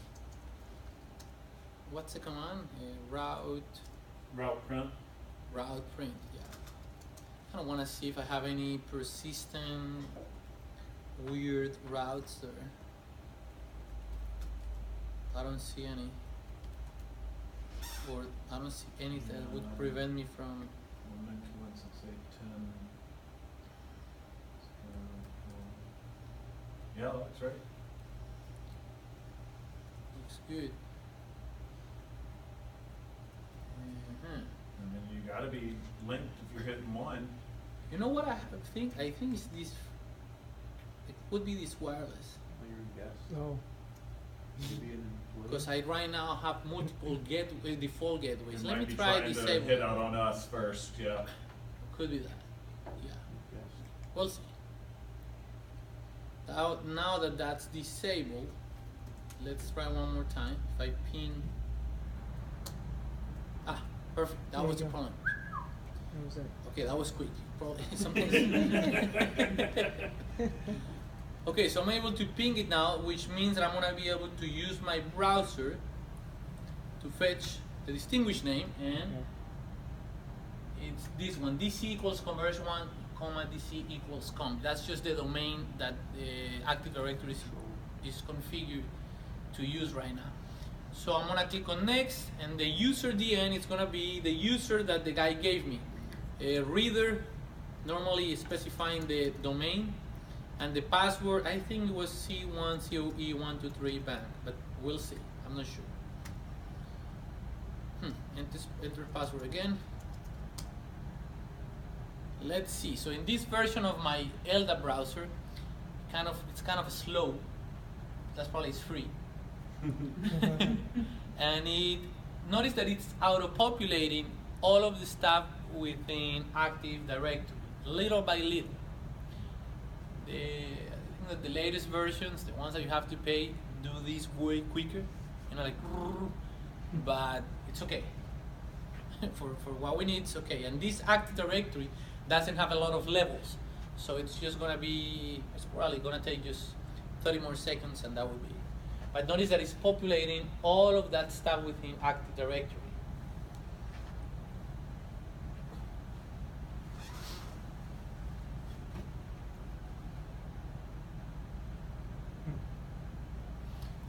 What's the command? Route
print.
route print. Yeah. I don't want to see if I have any persistent weird routes there. I don't see any. Or I don't see anything that would prevent me from.
192.168.10. Yeah, that's right.
Looks good.
And then you gotta be linked if you're hitting one.
You know what I think? I think it's this. It could be this wireless.
Oh.
Because I right now have multiple default gateways.
It
Let
might
me
be
try
trying to
disable.
hit out on us first, yeah.
Could be that. Yeah. We'll see. Now that that's disabled, let's try one more time. If I ping. Ah, perfect. That
There
was
you
the
go.
problem.
What was that?
Okay, that was quick. Probably something. Okay, so I'm able to ping it now, which means that I'm gonna be able to use my browser to fetch the distinguished name, and it's this one, dc equals converge1, dc equals com. That's just the domain that the Active Directory is configured to use right now. So I'm gonna click on next, and the user DN is gonna be the user that the guy gave me. A reader, normally specifying the domain, and the password, I think it was C1 COE123 bank, but we'll see. I'm not sure. Enter password again. Let's see. So in this version of my LDAP browser, it's kind of slow. That's probably it's free. And notice that it's auto-populating all of the stuff within Active Directory, little by little. I think that the latest versions, the ones that you have to pay, do this way quicker, you know, like, but it's okay. for what we need, it's okay. And this Active Directory doesn't have a lot of levels, so it's just gonna be, it's probably gonna take just 30 more seconds, and that will be it. But notice that it's populating all of that stuff within Active Directory.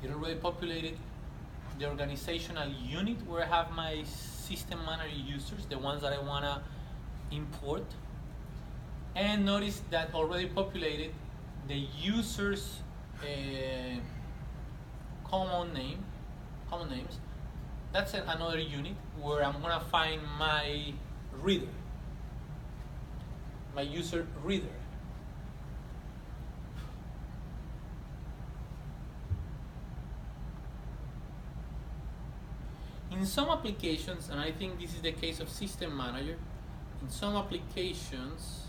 It already populated the organizational unit where I have my system manager users, the ones that I want to import. And notice that already populated the users common names. That's another unit where I'm going to find my reader, my user reader. In some applications, and I think this is the case of System Manager, in some applications,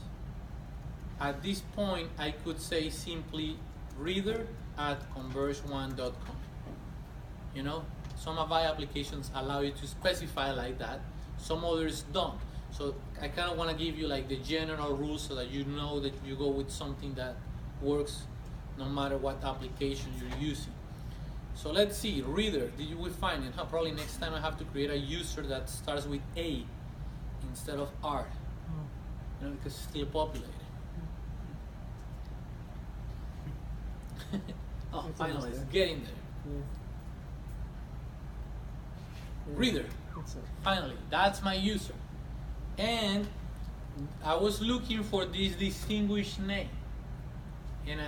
at this point, I could say simply reader@converge1.com. You know, some Avaya applications allow you to specify like that. Some others don't. So I kind of want to give you like the general rules so that you know that you go with something that works no matter what application you're using. So let's see, reader, did we find it? Probably next time I have to create a user that starts with A instead of R, you know, because it's still populated. Oh,
It's
finally,
almost
it's
there.
getting there.
Yeah.
Reader,
It's a,
finally, that's my user. And I was looking for this distinguished name. And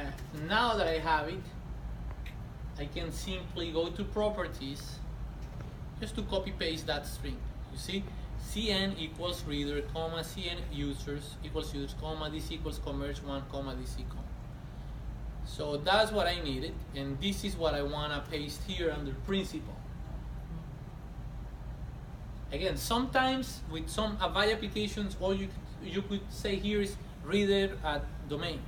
now that I have it, I can simply go to properties just to copy paste that string. You see, cn equals reader, comma, cn users equals users, comma, this equals converge1, comma, this equals. So that's what I needed, and this is what I want to paste here under principal. Again, sometimes with some Avaya applications, all you could say here is reader@domain.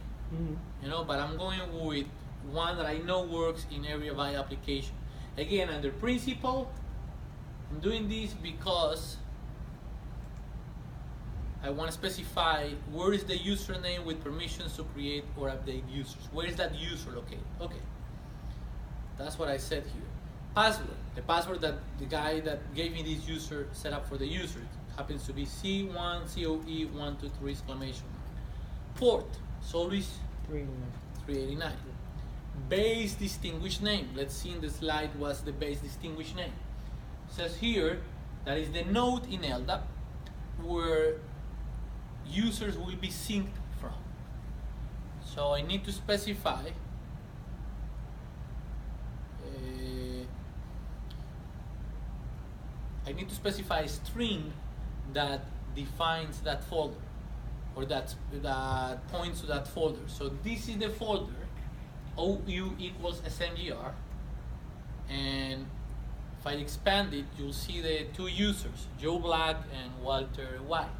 You know, but I'm going with one that I know works in every Avaya application. Again, under principal, I'm doing this because I want to specify where is the username with permissions to create or update users. Where is that user located? Okay, that's what I said here. Password, the password that the guy that gave me this user set up for the user happens to be C1COE123 exclamation mark. Port, it's always 389. Base distinguished name. Let's see in the slide what's the base distinguished name. It says here that is the node in LDAP where users will be synced from. So I need to specify a string that defines that folder or that points to that folder. So this is the folder OU equals SMGR, and if I expand it, you'll see the two users, Joe Black and Walter White,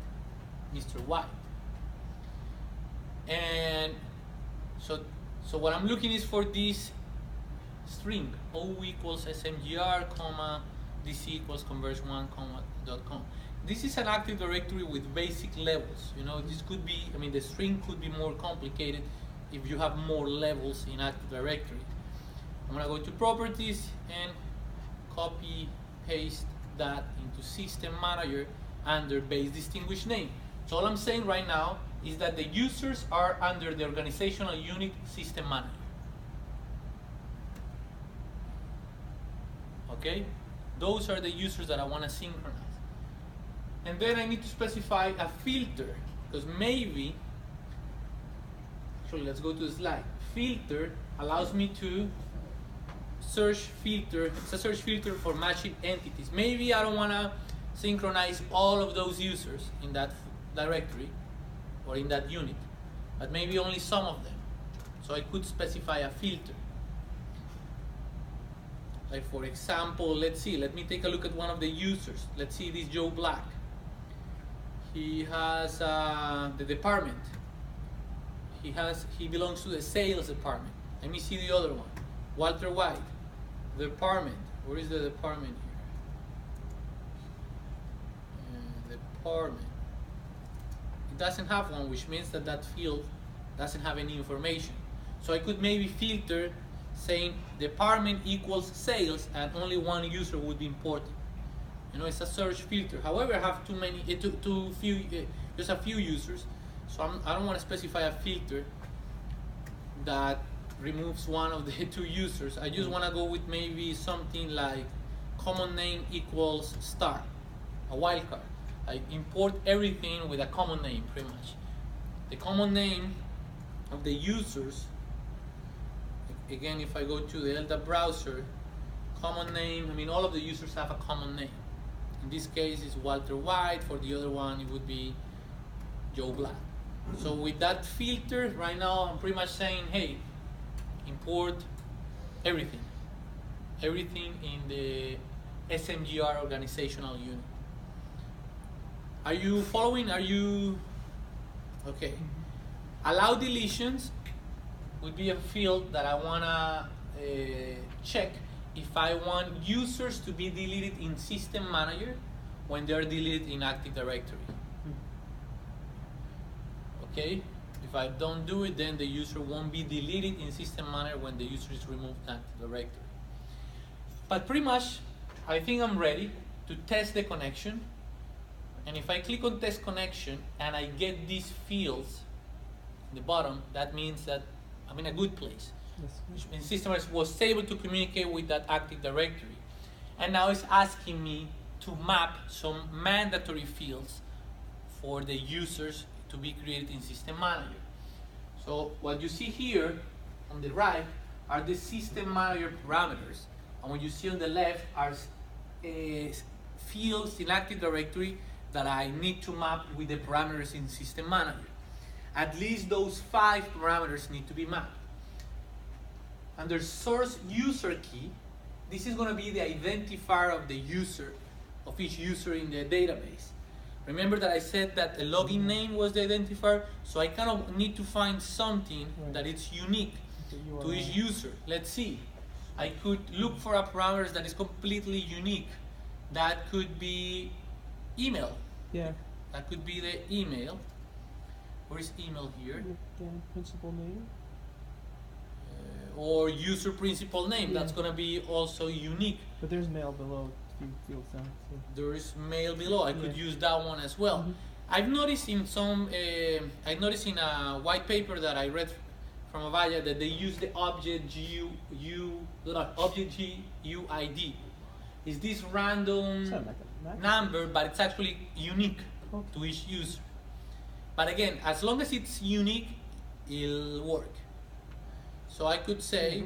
Mr. White. And so what I'm looking is for this string, OU equals SMGR, comma, this equals converge1, comma, .com. This is an Active Directory with basic levels. You know, this could be, I mean, the string could be more complicated if you have more levels in Active Directory. I'm gonna go to properties and copy paste that into System Manager under base distinguished name. So all I'm saying right now is that the users are under the organizational unit System Manager. Okay, those are the users that I want to synchronize. And then I need to specify a filter, because maybe, actually let's go to the slide. Filter allows me to search filter, it's a search filter for matching entities. Maybe I don't want to synchronize all of those users in that directory or in that unit, but maybe only some of them. So I could specify a filter. Like for example, let's see, let me take a look at one of the users. Let's see this Joe Black. He has the department. He belongs to the sales department. Let me see the other one. Walter White, department. Where is the department here? Department. It doesn't have one, which means that that field doesn't have any information. So I could maybe filter saying department equals sales, and only one user would be important. You know, it's a search filter. However, I have just a few users, so I don't want to specify a filter that removes one of the two users. I just want to go with maybe something like common name equals star, a wildcard. I import everything with a common name, pretty much. The common name of the users, again, if I go to the LDAP browser, common name, I mean, all of the users have a common name. In this case, it's Walter White. For the other one, it would be Joe Black. So with that filter, right now, I'm pretty much saying, hey, import everything. Everything in the SMGR organizational unit. Are you following? Are you? Okay. Allow deletions would be a field that I wanna check if I want users to be deleted in System Manager when they're deleted in Active Directory. Okay? If I don't do it, then the user won't be deleted in System Manager when the user is removed Active Directory. But pretty much, I think I'm ready to test the connection. And if I click on Test Connection and I get these fields in the bottom, that means that I'm in a good place. Which means System was able to communicate with that Active Directory. And now it's asking me to map some mandatory fields for the users to be created in System Manager. So what you see here on the right are the System Manager parameters. And what you see on the left are fields in Active Directory that I need to map with the parameters in System Manager. At least those 5 parameters need to be mapped. Under source user key, this is going to be the identifier of the user, of each user in the database. Remember that I said that a login name was the identifier, so I kind of need to find something that is unique to each user. Let's see. I could look for a parameter that is completely unique. That could be email.
Yeah.
That could be the email. Where is email here?
Principal name.
Or user principal name.
Yeah.
That's going to be also unique.
But there's mail below. A few fields down. So.
There is mail below. I could use that one as well. I've noticed in some, in a white paper that I read from Avaya that they use the object GUID. Is this random number, but it's actually unique to each user. But again, as long as it's unique, it'll work. So I could say,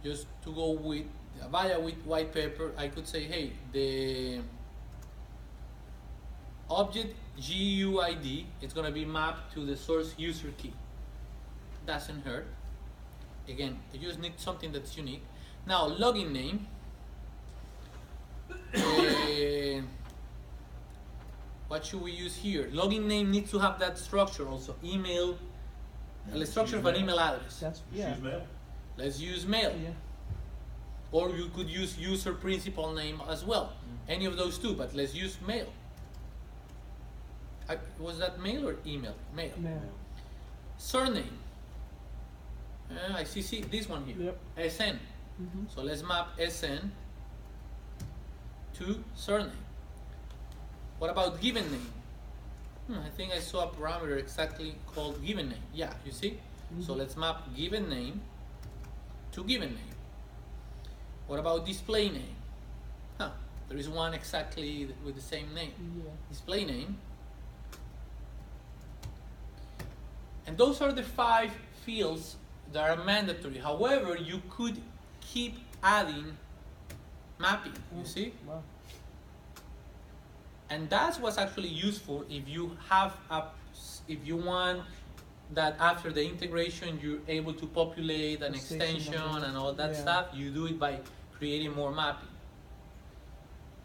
just to go with Avaya with white paper, I could say, hey, the object GUID is going to be mapped to the source user key. Doesn't hurt. Again, I just need something that's unique. Now, login name. What should we use here? Login name needs to have that structure also. Email, the structure of an email address.
That's
Use mail.
Let's use mail.
Yeah.
Or you could use user principal name as well. Any of those two, but let's use mail. Was that mail or email? Mail.
Mail.
Surname. I see this one here.
Yep.
SN. So let's map SN to surname. What about given name? I think I saw a parameter exactly called given name. Yeah, you see? So let's map given name to given name. What about display name? There is one exactly with the same name.
Yeah.
Display name. And those are the 5 fields that are mandatory. However, you could keep adding mapping, you see?
Wow.
And that's what's actually useful if you have if you want that after the integration you're able to populate an extension and all that stuff. You do it by creating more mapping.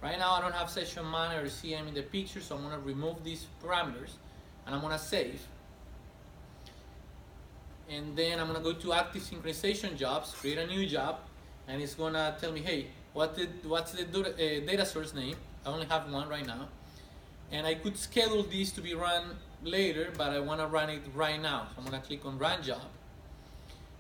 Right now I don't have session manager or CM in the picture, so I'm gonna remove these parameters and I'm gonna save. And then I'm gonna go to active synchronization jobs, create a new job, and it's gonna tell me, hey, what's the data source name? I only have one right now. And I could schedule this to be run later, but I wanna run it right now. So I'm gonna click on run job.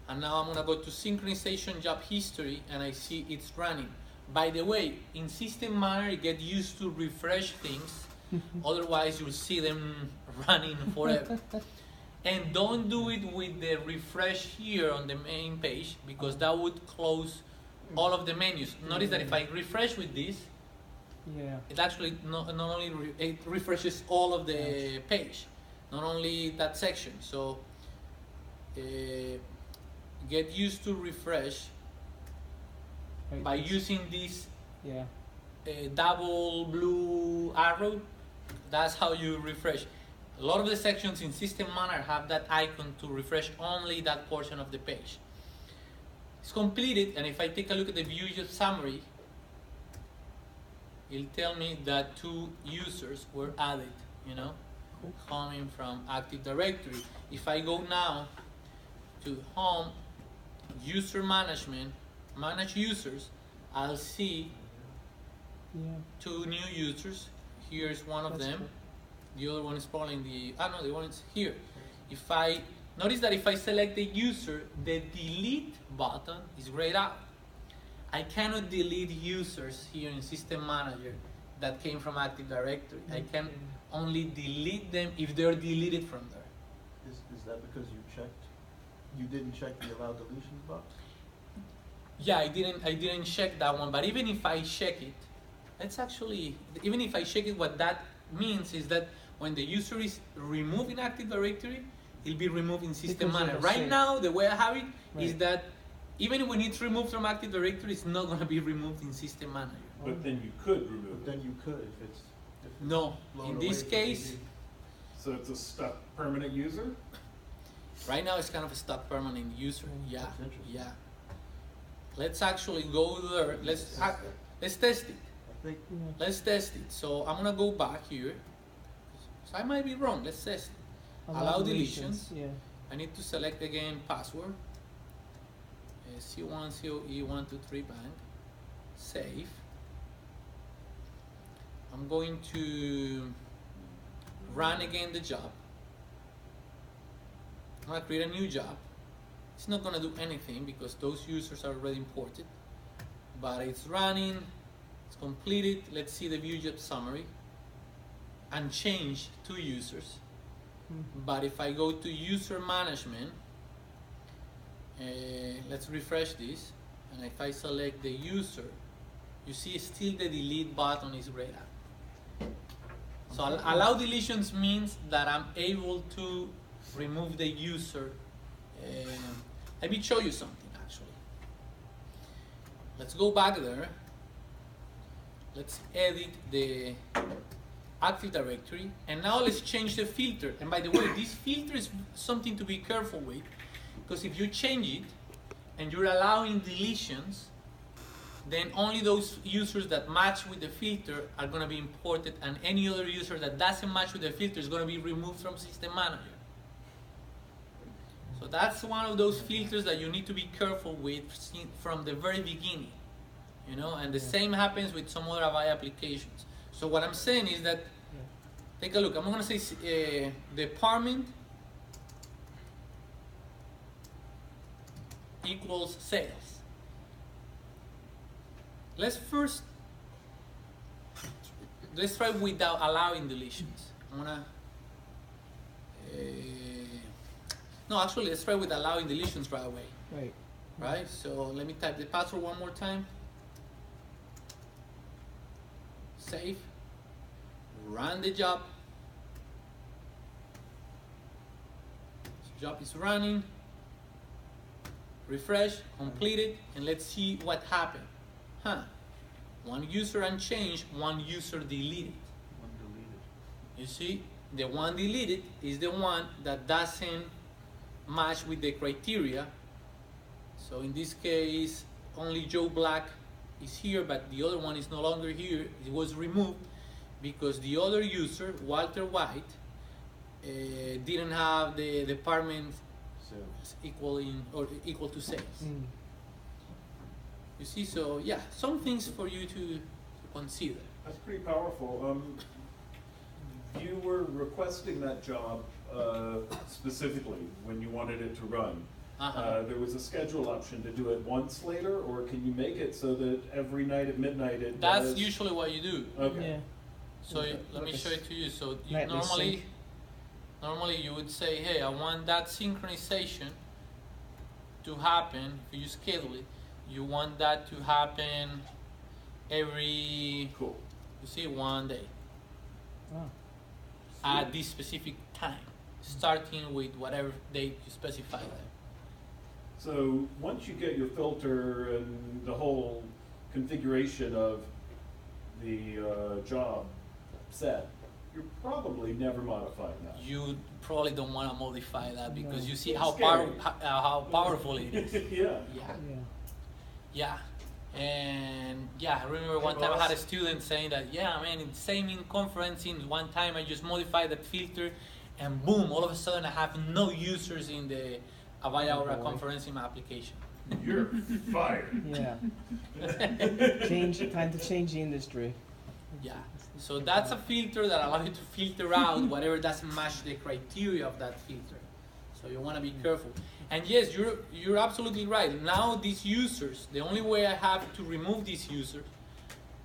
And now I'm gonna go to synchronization job history and I see it's running. By the way, in System Manager, get used to refresh things, otherwise you'll see them running forever. And don't do it with the refresh here on the main page, because that would close all of the menus. Notice that if I refresh with this,
Yeah.
it actually not only it refreshes all of the page, not only that section. So get used to refresh
Right,
by
it's-
using this
Yeah.
double blue arrow. That's how you refresh. A lot of the sections in System Manager have that icon to refresh only that portion of the page. It's completed, and if I take a look at the view job summary, it'll tell me that 2 users were added, you know, coming from Active Directory. If I go now to Home, User Management, Manage Users, I'll see
Yeah.
2 new users. Here's one of
That's
them.
cool.
The other one is probably in the, no, the one is here. If I, notice that if I select the user, the delete button is grayed out. I cannot delete users here in System Manager that came from Active Directory. I can only delete them if they're deleted from there.
Is that because you didn't check the allow deletions box?
Yeah, I didn't check that one, but even if I check it, even if I check it, what that means is that when the user is removed in Active Directory, it'll be removed in System
Because of
Manager.
the
Right
save.
now, the way I have it is
Right.
that even when it's removed from Active Directory, it's not going to be removed in System Manager.
But then you could
But
remove
then
it.
you could if it's
No,
blown
in
away
this
from
case,
DB.
So it's a stuck permanent user?
right now it's kind of a stuck permanent user. Yeah,
That's interesting.
yeah. Let's actually go there. Let's test it.
I think
Yeah.
Let's test it. So I'm gonna go back here. So I might be wrong. Let's test it. Allow deletions.
Yeah.
I need to select again password. C1, COE, 1, 2, 3, bang. Save. I'm going to run again the job. I'm gonna create a new job. It's not gonna do anything because those users are already imported. But it's running, it's completed. Let's see the view job summary. And change 2 users. But if I go to user management, let's refresh this, and if I select the user, you see still the delete button is grayed out. So allow deletions means that I'm able to remove the user. Let me show you something actually. Let's go back there. Let's edit the Active Directory, and now let's change the filter. And by the way, this filter is something to be careful with, because if you change it and you're allowing deletions, then only those users that match with the filter are going to be imported, and any other user that doesn't match with the filter is going to be removed from System Manager. So that's one of those filters that you need to be careful with from the very beginning, you know. And the same happens with some other Avaya applications. So what I'm saying is that, take a look. I'm going to say department equals sales. Let's try without allowing deletions. I'm gonna no, actually let's try with allowing deletions right away.
Right.
Right? So let me type the password one more time. Save. Run the job. Job is running. Refresh, completed, and let's see what happened. One user unchanged, one user deleted.
one deleted.
You see, the one deleted is the one that doesn't match with the criteria. So in this case, only Joe Black is here, but the other one is no longer here. It was removed because the other user, Walter White, didn't have the department
So,
equal to sales.
Mm.
You see, so yeah, some things for you to consider.
that's pretty powerful. You were requesting that job specifically when you wanted it to run. There was a schedule option to do it once later, or can you make it so that every night at midnight it
That's
does?
usually what you do.
Okay.
Yeah.
So
Okay.
let me
Like a
show it to you. So you
nightly sync.
normally you would say, hey, I want that synchronization to happen. If you schedule it, you want that to happen every,
Cool.
you see, one day
Oh.
at this specific time, starting with whatever date you specify there.
So once you get your filter and the whole configuration of the job set, you're probably never modifying that.
You probably don't want to modify that because
No.
you see
It's
how
scary.
how powerful it is.
Yeah.
Yeah.
Yeah.
Yeah, and yeah, I remember one time I had a student saying that, yeah, man, in same in conferencing, one time I just modified the filter, and boom, all of a sudden I have no users in the Avaya Aura
Oh, boy.
conferencing application.
You're fired.
Yeah. Time to change the industry.
Yeah, so that's a filter that allows you to filter out whatever doesn't match the criteria of that filter. So you want to be careful. And yes, you're absolutely right. Now these users, the only way I have to remove these users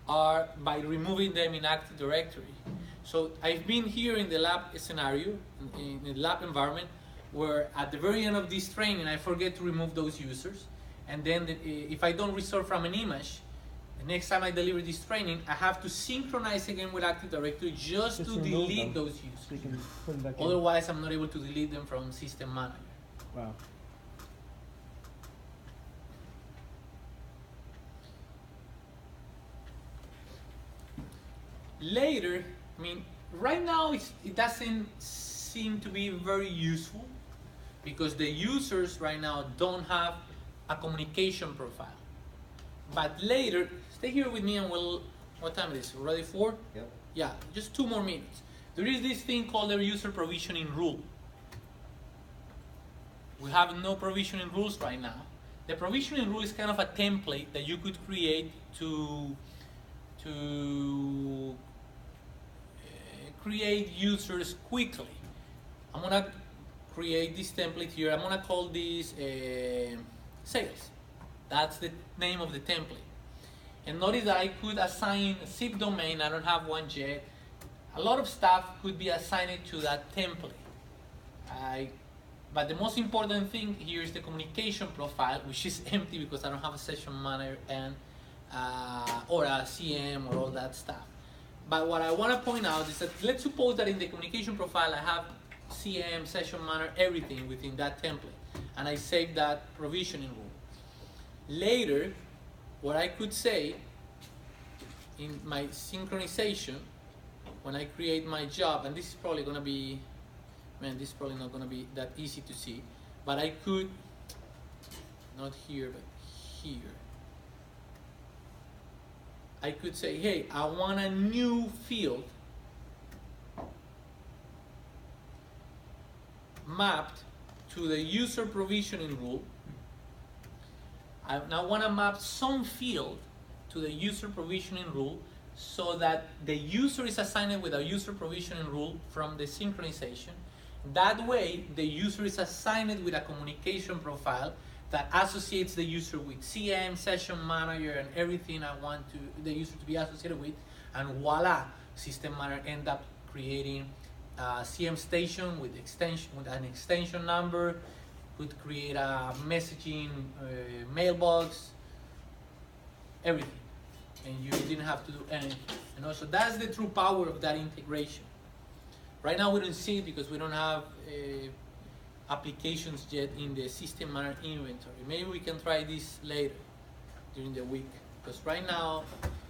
are by removing them in Active Directory. So I've been here in the lab scenario, in the lab environment, where at the very end of this training I forget to remove those users, and then if I don't restore from an image, the next time I deliver this training, I have to synchronize again with Active Directory just to
remove
delete
them,
those
so you
users.
can put them back in.
Otherwise, I'm not able to delete them from System Manager.
Wow.
Later, I mean, right now it doesn't seem to be very useful because the users right now don't have a communication profile. But later, stay here with me and what time it is? Ready for?
Yep.
Yeah, just 2 more minutes. There is this thing called the user provisioning rule. We have no provisioning rules right now. The provisioning rule is kind of a template that you could create to create users quickly. I'm gonna create this template here. I'm gonna call this sales. That's the name of the template. And notice that I could assign a zip domain. I don't have one yet. A lot of stuff could be assigned to that template. But the most important thing here is the communication profile, which is empty because I don't have a session manager and or a CM or all that stuff. But what I want to point out is that let's suppose that in the communication profile I have CM, session manager, everything within that template, and I save that provisioning rule. Later, what I could say in my synchronization, when I create my job, and this is probably going to be, man, this is probably not going to be that easy to see, but I could, not here, but here. I could say, hey, I want a new field mapped to the user provisioning rule. I now want to map some field to the user provisioning rule so that the user is assigned with a user provisioning rule from the synchronization. That way, the user is assigned with a communication profile that associates the user with CM, session manager, and everything I want the user to be associated with, and voila, system manager end up creating a CM station with an extension number, could create a messaging mailbox, everything, and you didn't have to do anything. And also, that's the true power of that integration. Right now, we don't see it because we don't have applications yet in the system manager inventory. Maybe we can try this later during the week, because right now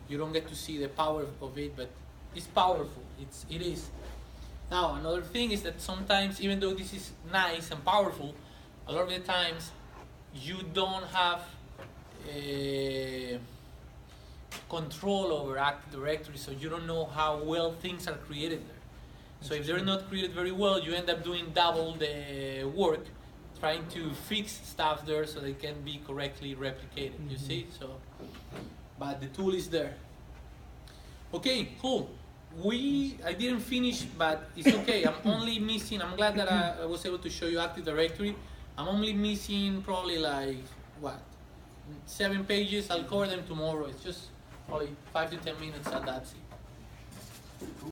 you don't get to see the power of it, but it's powerful. It is. Now, another thing is that sometimes, even though this is nice and powerful, a lot of the times you don't have control over Active Directory, so you don't know how well things are created there. So if they're not created very well, you end up doing double the work trying to fix stuff there so they can be correctly replicated, you see? So, but the tool is there. Okay, cool. I didn't finish, but it's okay. I'm only missing, I'm glad that I was able to show you Active Directory. I'm only missing probably like, what, 7 pages. I'll cover them tomorrow. It's just probably 5 to 10 minutes and that's it.